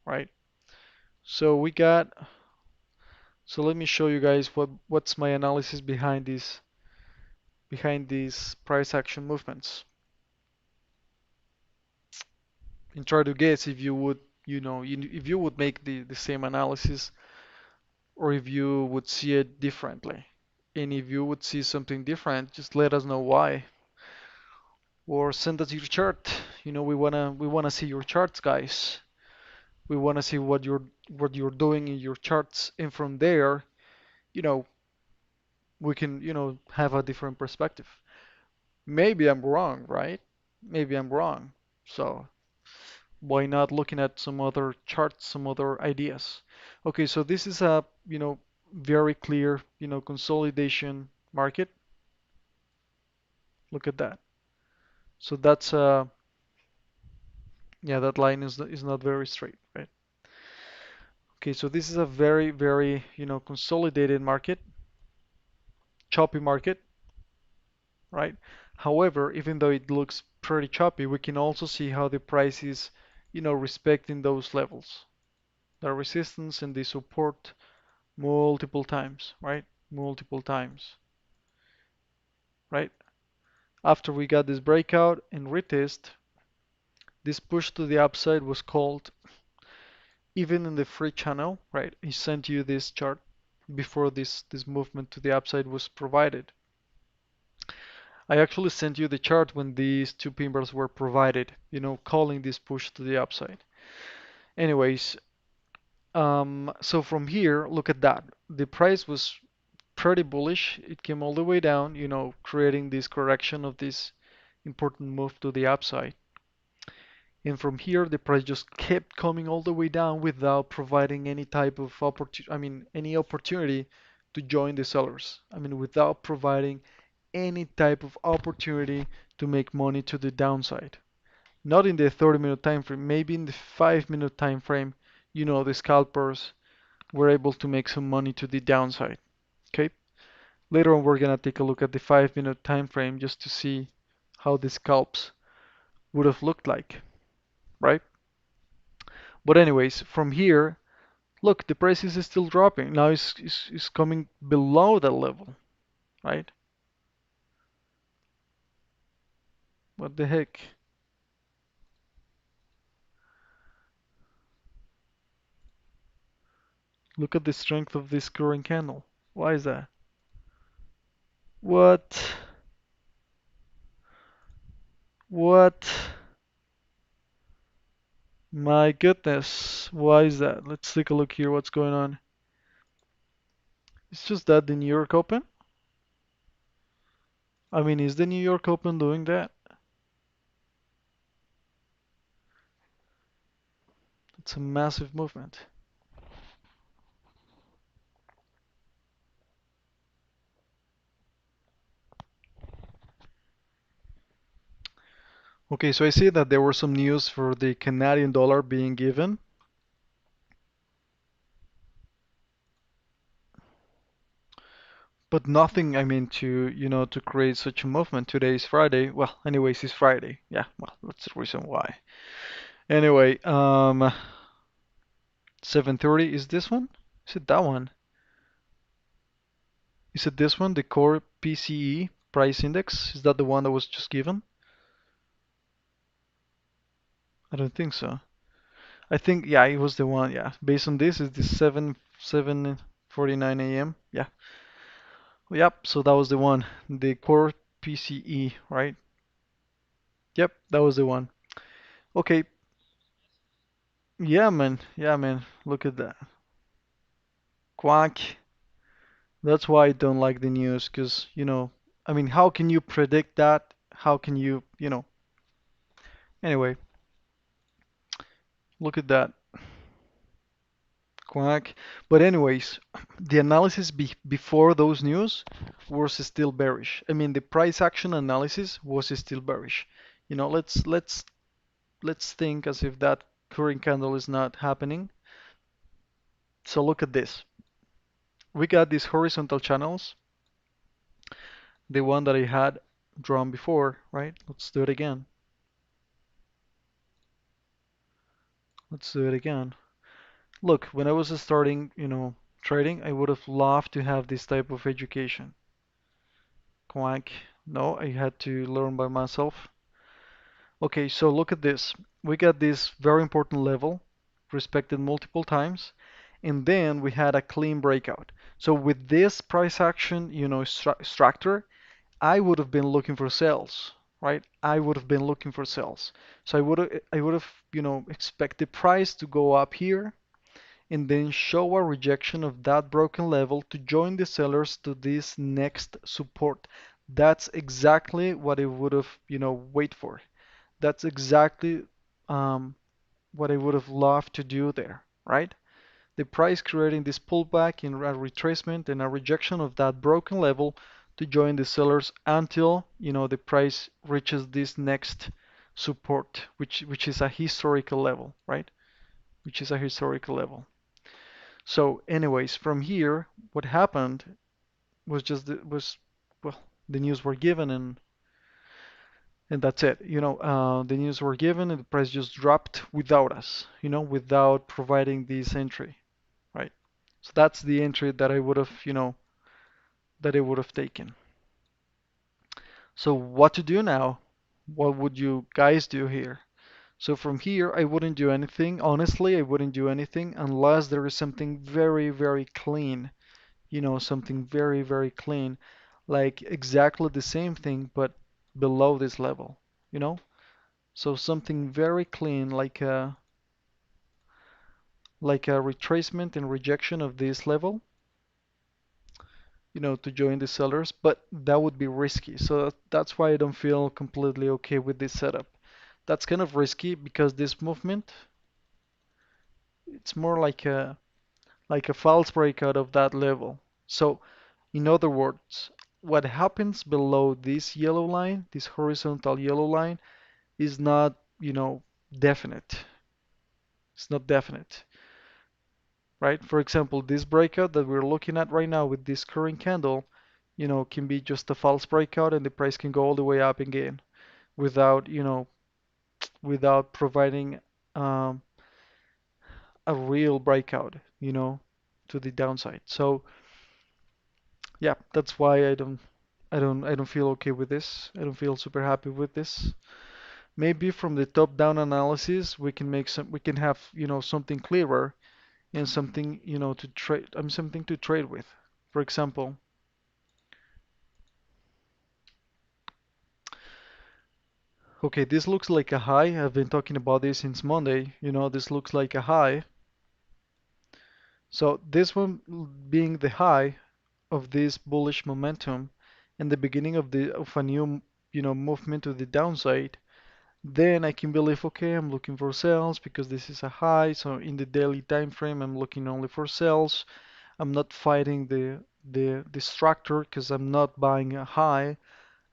right? So we got so let me show you guys what's my analysis behind these price action movements and try to guess if you would, if you would make the same analysis or if you would see it differently. And if you would see something different, just let us know why or send us your chart. We wanna see your charts, guys. We wanna see what you're doing in your charts, and from there, you know, we can, have a different perspective. Maybe I'm wrong, right? Maybe I'm wrong. So why not looking at some other charts, some other ideas? Okay, so this is a, very clear, consolidation market. Look at that. So that's yeah, that line is not very straight, right? Okay, so this is a very, very, consolidated market, choppy market, right? However, even though it looks pretty choppy, we can also see how the price is, respecting those levels, the resistance and the support multiple times, right? Multiple times, right? After we got this breakout and retest, this push to the upside was called, even in the free channel, right? He sent you this chart before this movement to the upside was provided. I actually sent you the chart when these two pin bars were provided, calling this push to the upside. Anyways, so from here, look at that. The price was pretty bullish. It came all the way down, creating this correction of this important move to the upside. And from here, the price just kept coming all the way down without providing any type of any opportunity to join the sellers. Without providing any type of opportunity to make money to the downside. Not in the 30-minute time frame, maybe in the 5-minute time frame, the scalpers were able to make some money to the downside. Okay? Later on, we're gonna take a look at the 5-minute time frame just to see how the scalps would have looked like, right? But anyways, from here, look, the price is still dropping. Now it's coming below that level, right? What the heck? Look at the strength of this current candle. Why is that? What? What? My goodness. Why is that? Let's take a look here. What's going on? It's just that the New York Open? Is the New York Open doing that? It's a massive movement. Okay, so I see that there were some news for the Canadian dollar being given. But nothing, to create such a movement. Today is Friday. Well, anyways, it's Friday. Yeah, well, that's the reason why. Anyway, 7:30 is this one? Is it that one? Is it this one, the core PCE price index? Is that the one that was just given? I don't think so. I think, yeah, it was the one. Yeah, based on this, is the 7:49 a.m. Yeah. Yep. So that was the one, the core PCE, right? Yep, that was the one. Okay. Yeah, man. Yeah, man. Look at that. Quack. That's why I don't like the news, because, how can you predict that? How can you. Anyway, look at that. Quack. But anyways, the analysis before those news was still bearish. I mean, the price action analysis was still bearish. Let's think as if that current candle is not happening. So look at this. We got these horizontal channels, the one that I had drawn before, right? Let's do it again. Let's do it again. Look, when I was starting, trading, I would have loved to have this type of education. Quack. No, I had to learn by myself. Okay, so look at this. We got this very important level respected multiple times, and then we had a clean breakout. So with this price action, structure, I would have been looking for sales, right? I would have been looking for sales. So I would have, expect the price to go up here and then show a rejection of that broken level to join the sellers to this next support. That's exactly what I would have, wait for. That's exactly um, what I would have loved to do there, right? The price creating this pullback in a retracement and a rejection of that broken level to join the sellers until, the price reaches this next support, which is a historical level, right? Which is a historical level. So anyways, from here, what happened was just well, the news were given and that's it. The news were given and the price just dropped without us, without providing this entry, right? So that's the entry that I would have, that I would have taken. So what to do now? What would you guys do here? So from here, I wouldn't do anything. Honestly, I wouldn't do anything unless there is something very, very clean, something very, very clean, like exactly the same thing, but below this level, you know? So something very clean, like a retracement and rejection of this level, to join the sellers, but that would be risky. So that's why I don't feel completely okay with this setup. That's kind of risky because this movement, it's more like a false breakout of that level. So in other words, what happens below this yellow line, this horizontal yellow line, is not, definite. It's not definite, right? For example, this breakout that we're looking at right now with this current candle, can be just a false breakout and the price can go all the way up again without, without providing um, a real breakout, to the downside. So yeah, that's why I don't feel okay with this. I don't feel super happy with this. Maybe from the top-down analysis, we can have, something clearer and something, to trade, something to trade with. For example, okay, this looks like a high. I've been talking about this since Monday. This looks like a high. So this one being the high of this bullish momentum and the beginning of a new, movement to the downside, then I can believe, okay, I'm looking for sales because this is a high. So in the daily time frame, I'm looking only for sales. I'm not fighting the structure because I'm not buying a high.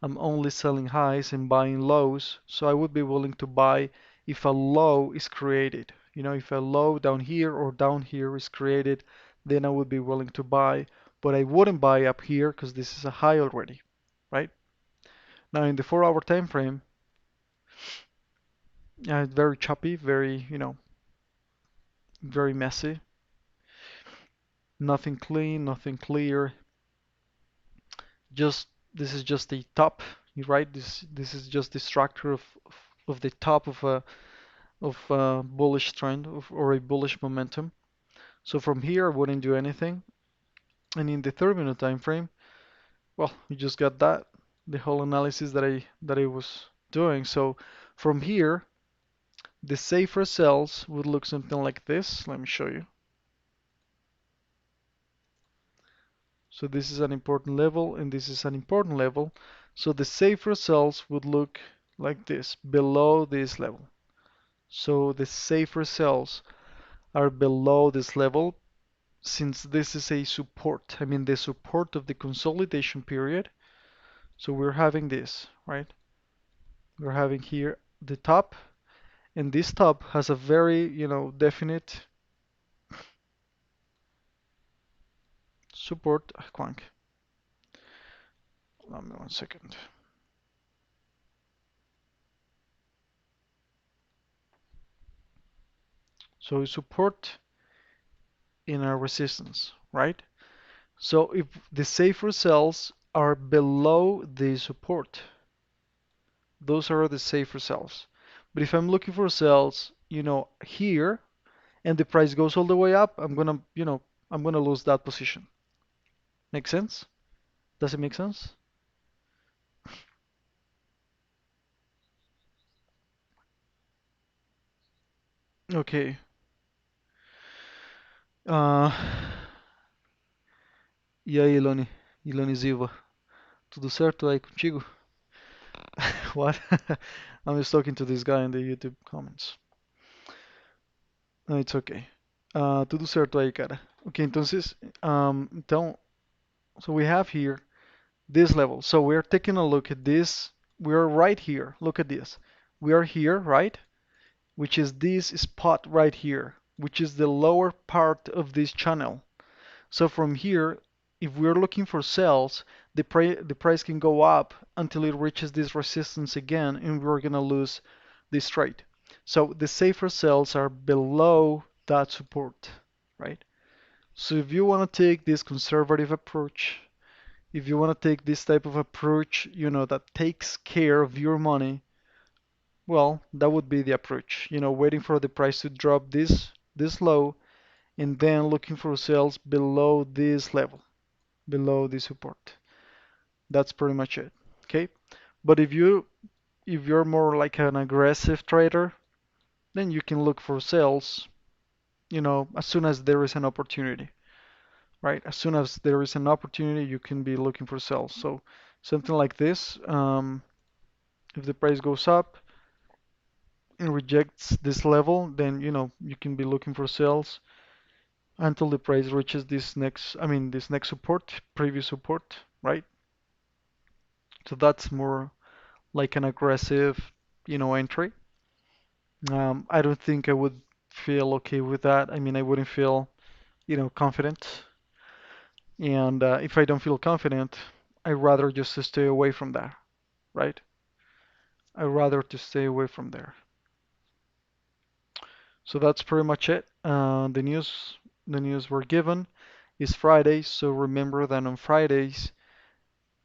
I'm only selling highs and buying lows. So I would be willing to buy if a low is created. If a low down here or down here is created, then I would be willing to buy. But I wouldn't buy up here because this is a high already, right? Now in the 4-hour time frame, very choppy, very, very messy. Nothing clean, nothing clear. Just this is just the top, right? This is just the structure of the top of a bullish trend or a bullish momentum. So from here, I wouldn't do anything. And in the 30-minute time frame, well, we just got that, the whole analysis that I was doing. So from here, the safer sells would look something like this. Let me show you. So this is an important level and this is an important level. So the safer cells would look like this, below this level. So the safer cells. are below this level, since this is a support, I mean the support of the consolidation period. So we're having this, right? We're having here the top, and this top has a very, definite support. Quank. Allow me 1 second. So support in our resistance, right? So if the safer cells are below the support, those are the safer cells. But if I'm looking for cells, here, and the price goes all the way up, I'm gonna lose that position. Make sense? Does it make sense? Ok. Ah, e aí, Ilone? Ilone Ziva, tudo certo aí contigo? What? I'm just talking to this guy in the YouTube comments. No, it's okay. Tudo certo aí, cara. Ok, então, so we have here this level. So we're taking a look at this. We're right here. Look at this. We are here, right? Which is this spot right here, which is the lower part of this channel. So from here, if we're looking for sales, the price can go up until it reaches this resistance again, and we're gonna lose this trade. So the safer sales are below that support, right? So if you want to take this conservative approach, if you want to take this type of approach, that takes care of your money, well, that would be the approach. Waiting for the price to drop this low, and then looking for sales below this level, below the support. That's pretty much it. Okay? But if you're more like an aggressive trader, then you can look for sales, as soon as there is an opportunity, right? As soon as there is an opportunity, you can be looking for sales. So something like this, if the price goes up and rejects this level, then you can be looking for sales until the price reaches this next support, previous support, right? So that's more like an aggressive, entry. I don't think I would feel okay with that. I mean, I wouldn't feel, confident. And if I don't feel confident, I'd rather just to stay away from that, right? I'd rather to stay away from there. So that's pretty much it. The news we're given is Friday. So remember that on Fridays,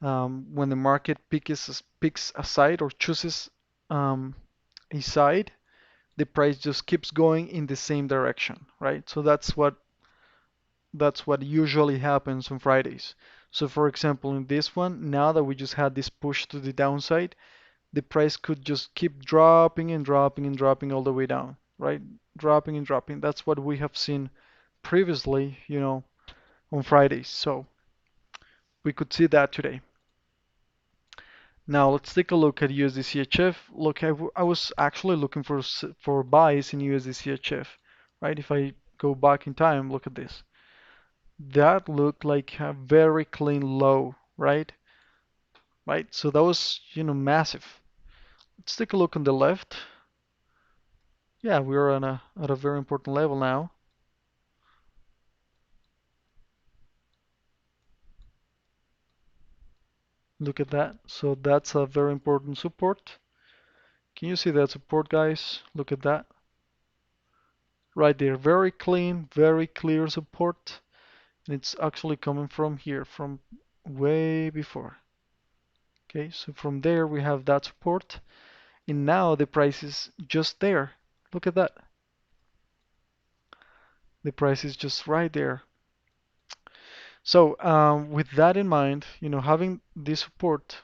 when the market picks a side or chooses um, a side, the price just keeps going in the same direction, right? So that's what usually happens on Fridays. So for example, in this one, now that we just had this push to the downside, the price could just keep dropping and dropping and dropping all the way down, right? Dropping and dropping. That's what we have seen previously, on Fridays. So we could see that today. Now let's take a look at USD Look, I was actually looking for buys in USD right? If I go back in time, look at this. That looked like a very clean low, right? Right? So that was, massive. Let's take a look on the left. Yeah, we're at a very important level now. Look at that. So that's a very important support. Can you see that support, guys? Look at that. Right there. Very clean, very clear support. And it's actually coming from here, from way before. Okay, so from there we have that support. And now the price is just there. Look at that. The price is just right there. So with that in mind, having this support,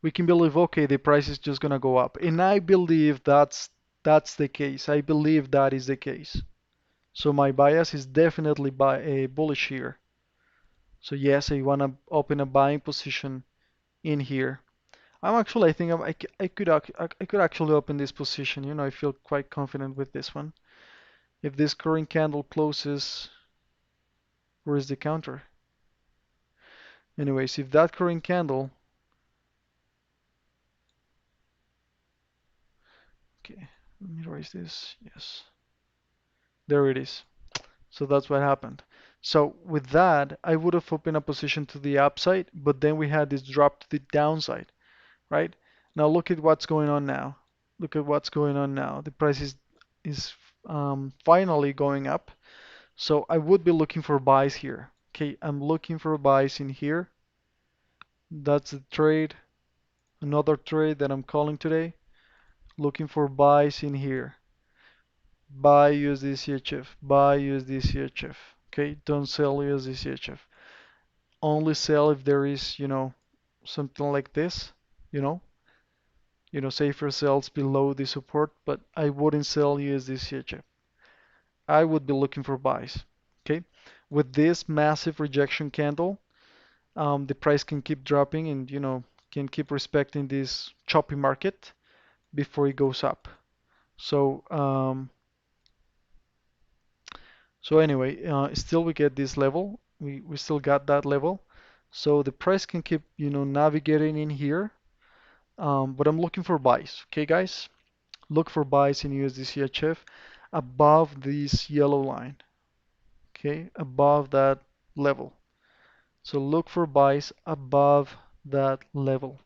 we can believe, okay, the price is just gonna go up. And I believe that's the case. I believe that is the case. So my bias is definitely by a bullish here. So yes, I wanna open a buying position in here. I think I could actually open this position. I feel quite confident with this one. If this current candle closes, where is the counter? Anyways, if that current candle, okay, let me erase this. Yes, there it is. So that's what happened. So with that, I would have opened a position to the upside, but then we had this drop to the downside, right? Now look at what's going on now. Look at what's going on now. The price is finally going up. So I would be looking for buys here. Okay, I'm looking for buys in here. That's the trade, another trade that I'm calling today. Looking for buys in here. Buy USD CHF, buy USD CHF. Okay, don't sell USD CHF. Only sell if there is, something like this, you know, safer sells below the support, but I wouldn't sell USD CHF. I would be looking for buys. Okay, with this massive rejection candle, the price can keep dropping and can keep respecting this choppy market before it goes up. So anyway, still we get this level. We still got that level. So the price can keep navigating in here. But I'm looking for buys. Okay, guys, look for buys in USD above this yellow line. Okay, above that level. So look for buys above that level.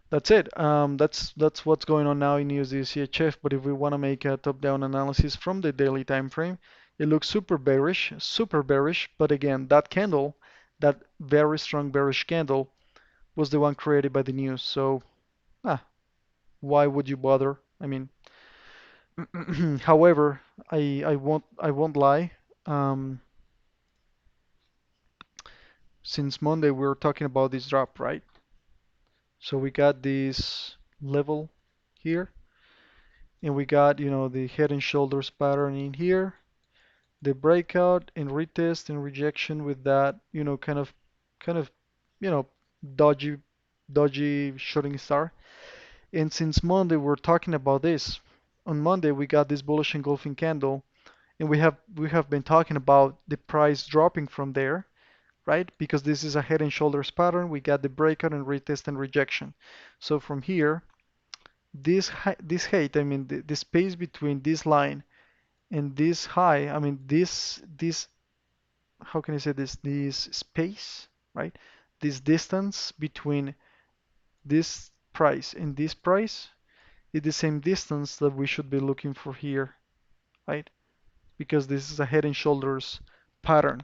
That's it. That's what's going on now in USD But if we want to make a top-down analysis from the daily time frame, it looks super bearish, super bearish. But again, that candle, that very strong bearish candle, was the one created by the news. So, why would you bother? I mean, however, I won't lie. Um, since Monday, we were talking about this drop, right? So we got this level here, and we got, the head and shoulders pattern in here, the breakout and retest and rejection with that, kind of, you know, dodgy, dodgy shooting star. And since Monday, we're talking about this. On Monday, we got this bullish engulfing candle, and we have been talking about the price dropping from there, right? Because this is a head and shoulders pattern. We got the breakout and retest and rejection. So from here, this height, I mean the space between this line and this high, I mean this how can I say this space, right? This distance between this price and this price is the same distance that we should be looking for here, right? Because this is a head and shoulders pattern,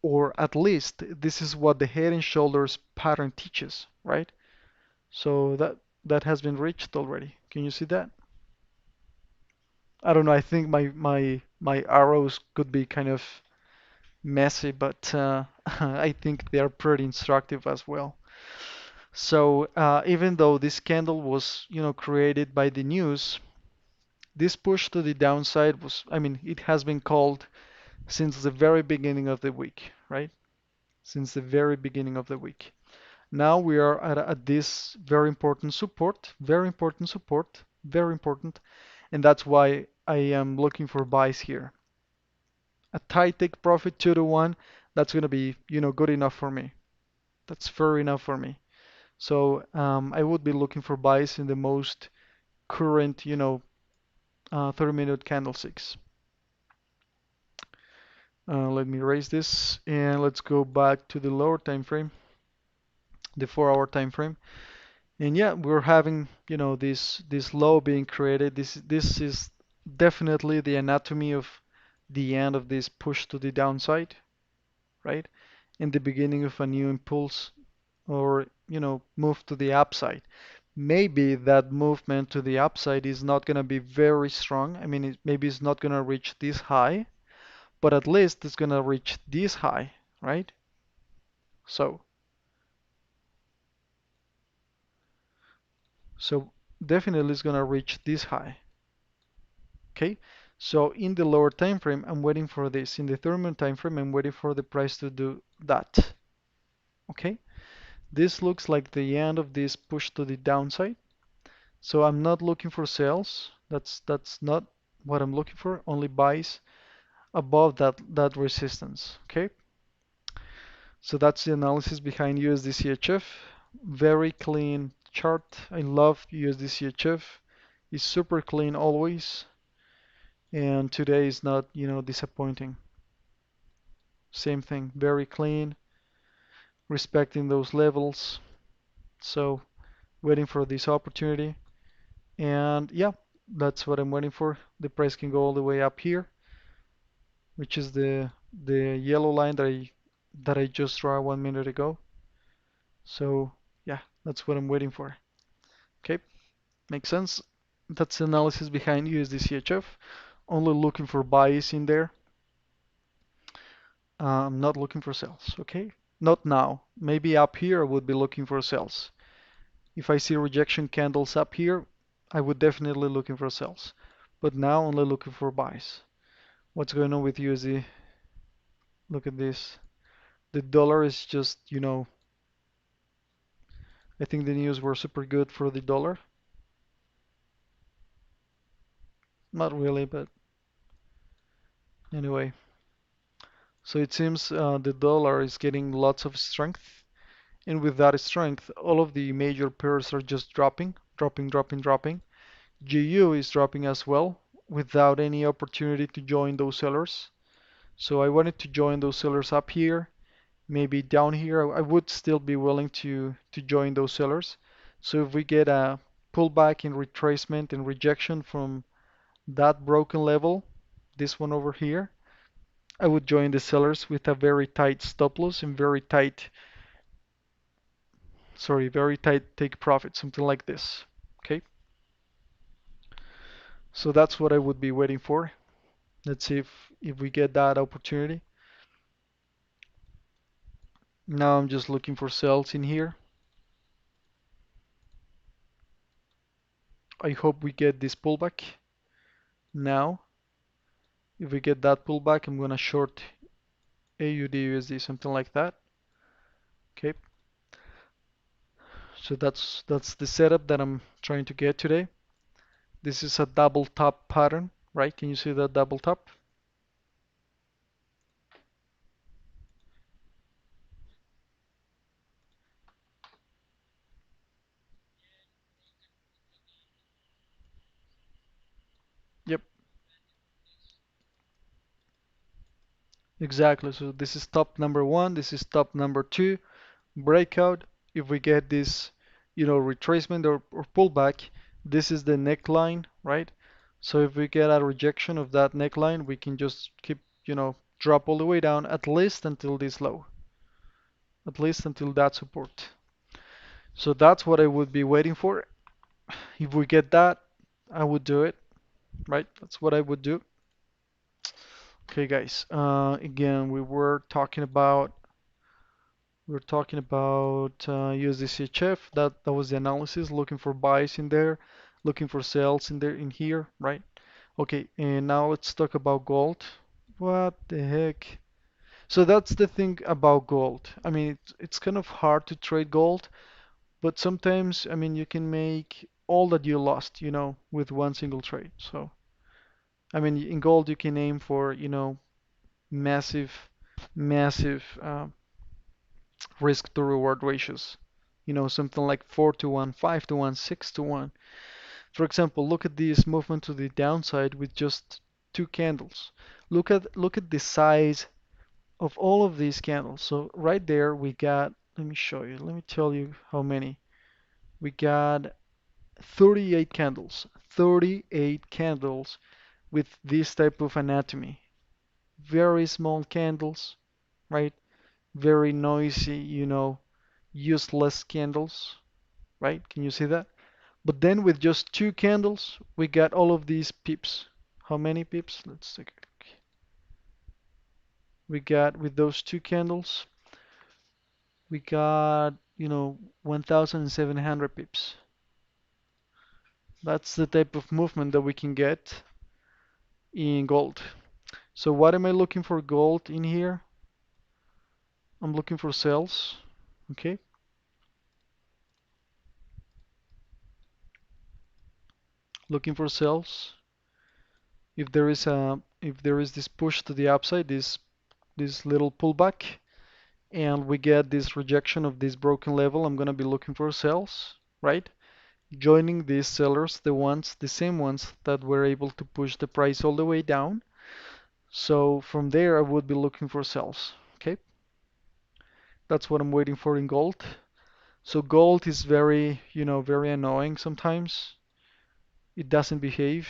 or at least this is what the head and shoulders pattern teaches, right? So that has been reached already. Can you see that? I don't know. I think my arrows could be kind of messy, but I think they are pretty instructive as well. So even though this candle was, created by the news, this push to the downside was, I mean, it has been called since the very beginning of the week, right? Since the very beginning of the week. Now we are at this very important support, very important support, very important, and that's why I am looking for buys here. A tight take profit 2 to 1, that's going to be, good enough for me. That's fair enough for me. So I would be looking for buys in the most current, 30-minute candlesticks. Let me erase this and let's go back to the lower time frame, the 4-hour time frame. And yeah, we're having, this low being created. This is definitely the anatomy of the end of this push to the downside, right? In the beginning of a new impulse or, move to the upside. Maybe that movement to the upside is not going to be very strong. I mean, maybe it's not going to reach this high, but at least it's going to reach this high, right? So, so definitely it's going to reach this high. Okay, so in the lower time frame, I'm waiting for this. In the 30-minute time frame, I'm waiting for the price to do that. Okay, this looks like the end of this push to the downside. So I'm not looking for sales. That's not what I'm looking for. Only buys above that resistance. Okay, so that's the analysis behind USD Very clean chart. I love USD It's super clean always, and today is not, disappointing. Same thing, very clean, respecting those levels. So waiting for this opportunity, and yeah, that's what I'm waiting for. The price can go all the way up here, which is the yellow line that I just draw 1 minute ago. So yeah, that's what I'm waiting for. Okay, makes sense. That's the analysis behind USD Only looking for buys in there. I'm not looking for sells. Okay, not now. Maybe up here I would be looking for sells. If I see rejection candles up here, I would definitely looking for sells. But now only looking for buys. What's going on with USD? Look at this. The dollar is just, I think the news were super good for the dollar. Not really, but anyway. So it seems the dollar is getting lots of strength. And with that strength, all of the major pairs are just dropping, dropping, dropping, dropping. GU is dropping as well without any opportunity to join those sellers. So I wanted to join those sellers up here, maybe down here. I would still be willing to join those sellers. So if we get a pullback in retracement and rejection from that broken level, this one over here, I would join the sellers with a very tight stop loss and very tight take profit, something like this. Okay, so that's what I would be waiting for. Let's see if we get that opportunity. Now I'm just looking for sells in here. I hope we get this pullback. Now, if we get that pullback, I'm gonna short AUD USD, something like that. Okay, so that's the setup that I'm trying to get today. This is a double top pattern, right? Can you see that double top? Yep, exactly. So this is top number one, this is top number two. Breakout. If we get this, retracement or pullback, this is the neckline, right? So if we get a rejection of that neckline, we can just keep, drop all the way down at least until this low, at least until that support. So that's what I would be waiting for. If we get that, I would do it, right? That's what I would do. Okay, guys. Again, we were talking about USDCHF. That was the analysis. Looking for buys in there, looking for sells in there in here, right? Okay, and now let's talk about gold. What the heck? So that's the thing about gold. I mean, it's kind of hard to trade gold, but sometimes, I mean, you can make all that you lost, with one single trade. So, I mean, in gold, you can aim for, massive, massive risk to reward ratios. Something like 4 to 1, 5 to 1, 6 to 1. For example, look at this movement to the downside with just two candles. Look at the size of all of these candles. So right there we got, let me show you, let me tell you how many. We got 38 candles. 38 candles with this type of anatomy. Very small candles, right? Very noisy, useless candles, right? Can you see that? But then with just two candles, we got all of these pips. How many pips? Let's take a look. We got with those two candles, we got, 1,700 pips. That's the type of movement that we can get in gold. So what am I looking for gold in here? I'm looking for sells. Okay. looking for sells. If there is this push to the upside, this little pullback, and we get this rejection of this broken level, I'm gonna be looking for sells, right? Joining these sellers, the same ones that were able to push the price all the way down. So from there, I would be looking for sells. Okay, that's what I'm waiting for in gold. So gold is very annoying sometimes. It doesn't behave.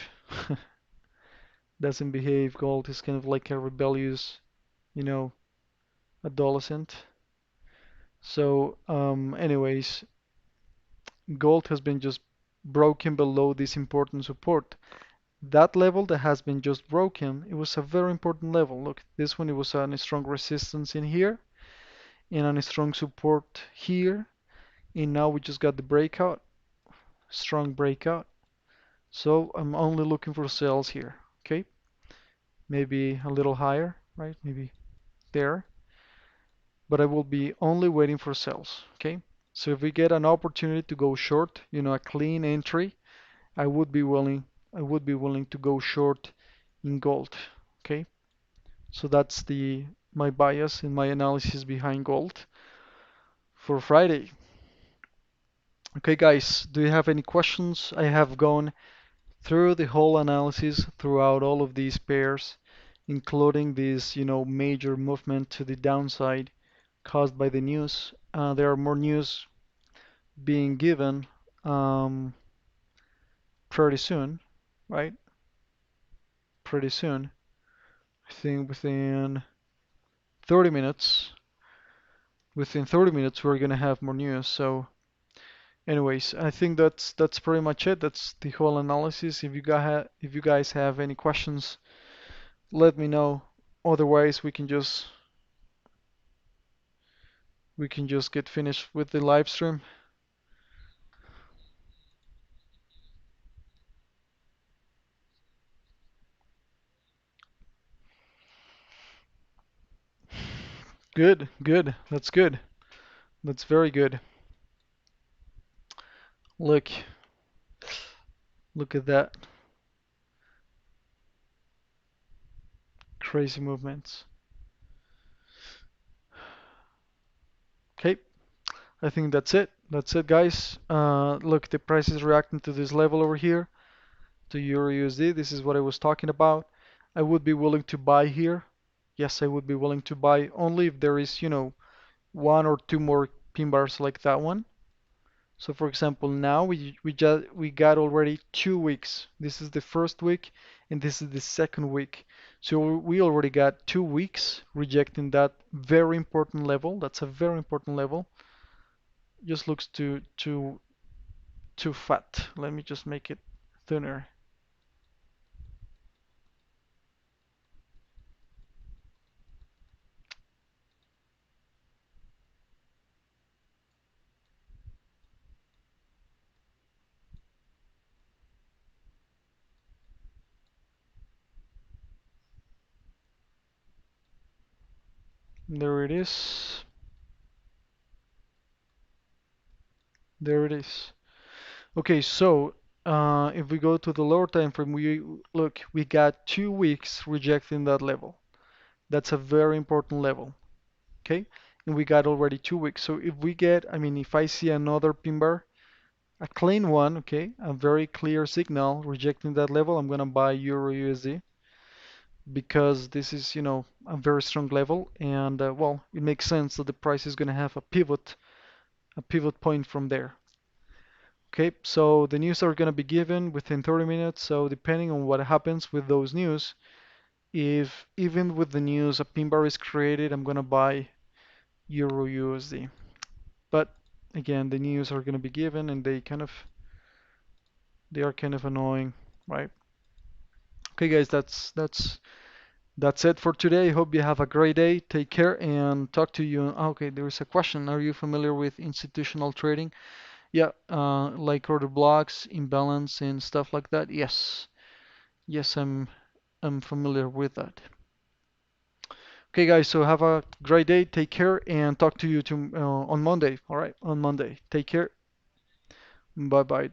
Doesn't behave. Gold is kind of like a rebellious, you know, adolescent. So, anyways, gold has been just broken below this important support. That level that has been just broken, it was a very important level. Look, this one, it was a strong resistance in here and a strong support here. And now we just got the breakout, strong breakout. So I'm only looking for sales here. Okay, maybe a little higher, right? Maybe there, but I will be only waiting for sales. Okay, so if we get an opportunity to go short, a clean entry, I would be willing. I would be willing to go short in gold. Okay, so that's the my bias and my analysis behind gold for Friday. Okay, guys, do you have any questions? I have gone through the whole analysis throughout all of these pairs, including this, major movement to the downside caused by the news. There are more news being given um, pretty soon, right? Pretty soon. I think 30 minutes. Within 30 minutes, we're gonna have more news. So, anyways, I think that's pretty much it. That's the whole analysis. If you guys have any questions, let me know. Otherwise, we can just get finished with the live stream. Good, good. That's good. That's very good. Look, look at that. Crazy movements. Okay, I think that's it. That's it, guys. Look, the price is reacting to this level over here, to Euro USD. This is what I was talking about. I would be willing to buy here. Yes, I would be willing to buy only if there is, one or two more pin bars like that one. So for example, now we got already 2 weeks. This is the first week and this is the second week. So we already got 2 weeks rejecting that very important level. That's a very important level. Just looks too fat. Let me just make it thinner. There it is. There it is. Okay, so if we go to the lower time frame, we got 2 weeks rejecting that level. That's a very important level. Okay, and we got already 2 weeks. So if I see another pin bar, a clean one, okay, a very clear signal rejecting that level, I'm gonna buy Euro USD because this is, a very strong level, and well, it makes sense that the price is gonna have a pivot point from there. Okay, so the news are gonna be given within 30 minutes. So depending on what happens with those news, if even with the news a pin bar is created, I'm gonna buy Euro USD. But again, the news are going to be given and they are kind of annoying, right? Okay, guys, that's it for today. Hope you have a great day. Take care and talk to you. Okay, there is a question. Are you familiar with institutional trading? Yeah, like order blocks, imbalance, and stuff like that. Yes, yes, I'm familiar with that. Okay, guys, so have a great day. Take care and talk to you on Monday. All right, on Monday. Take care. Bye bye.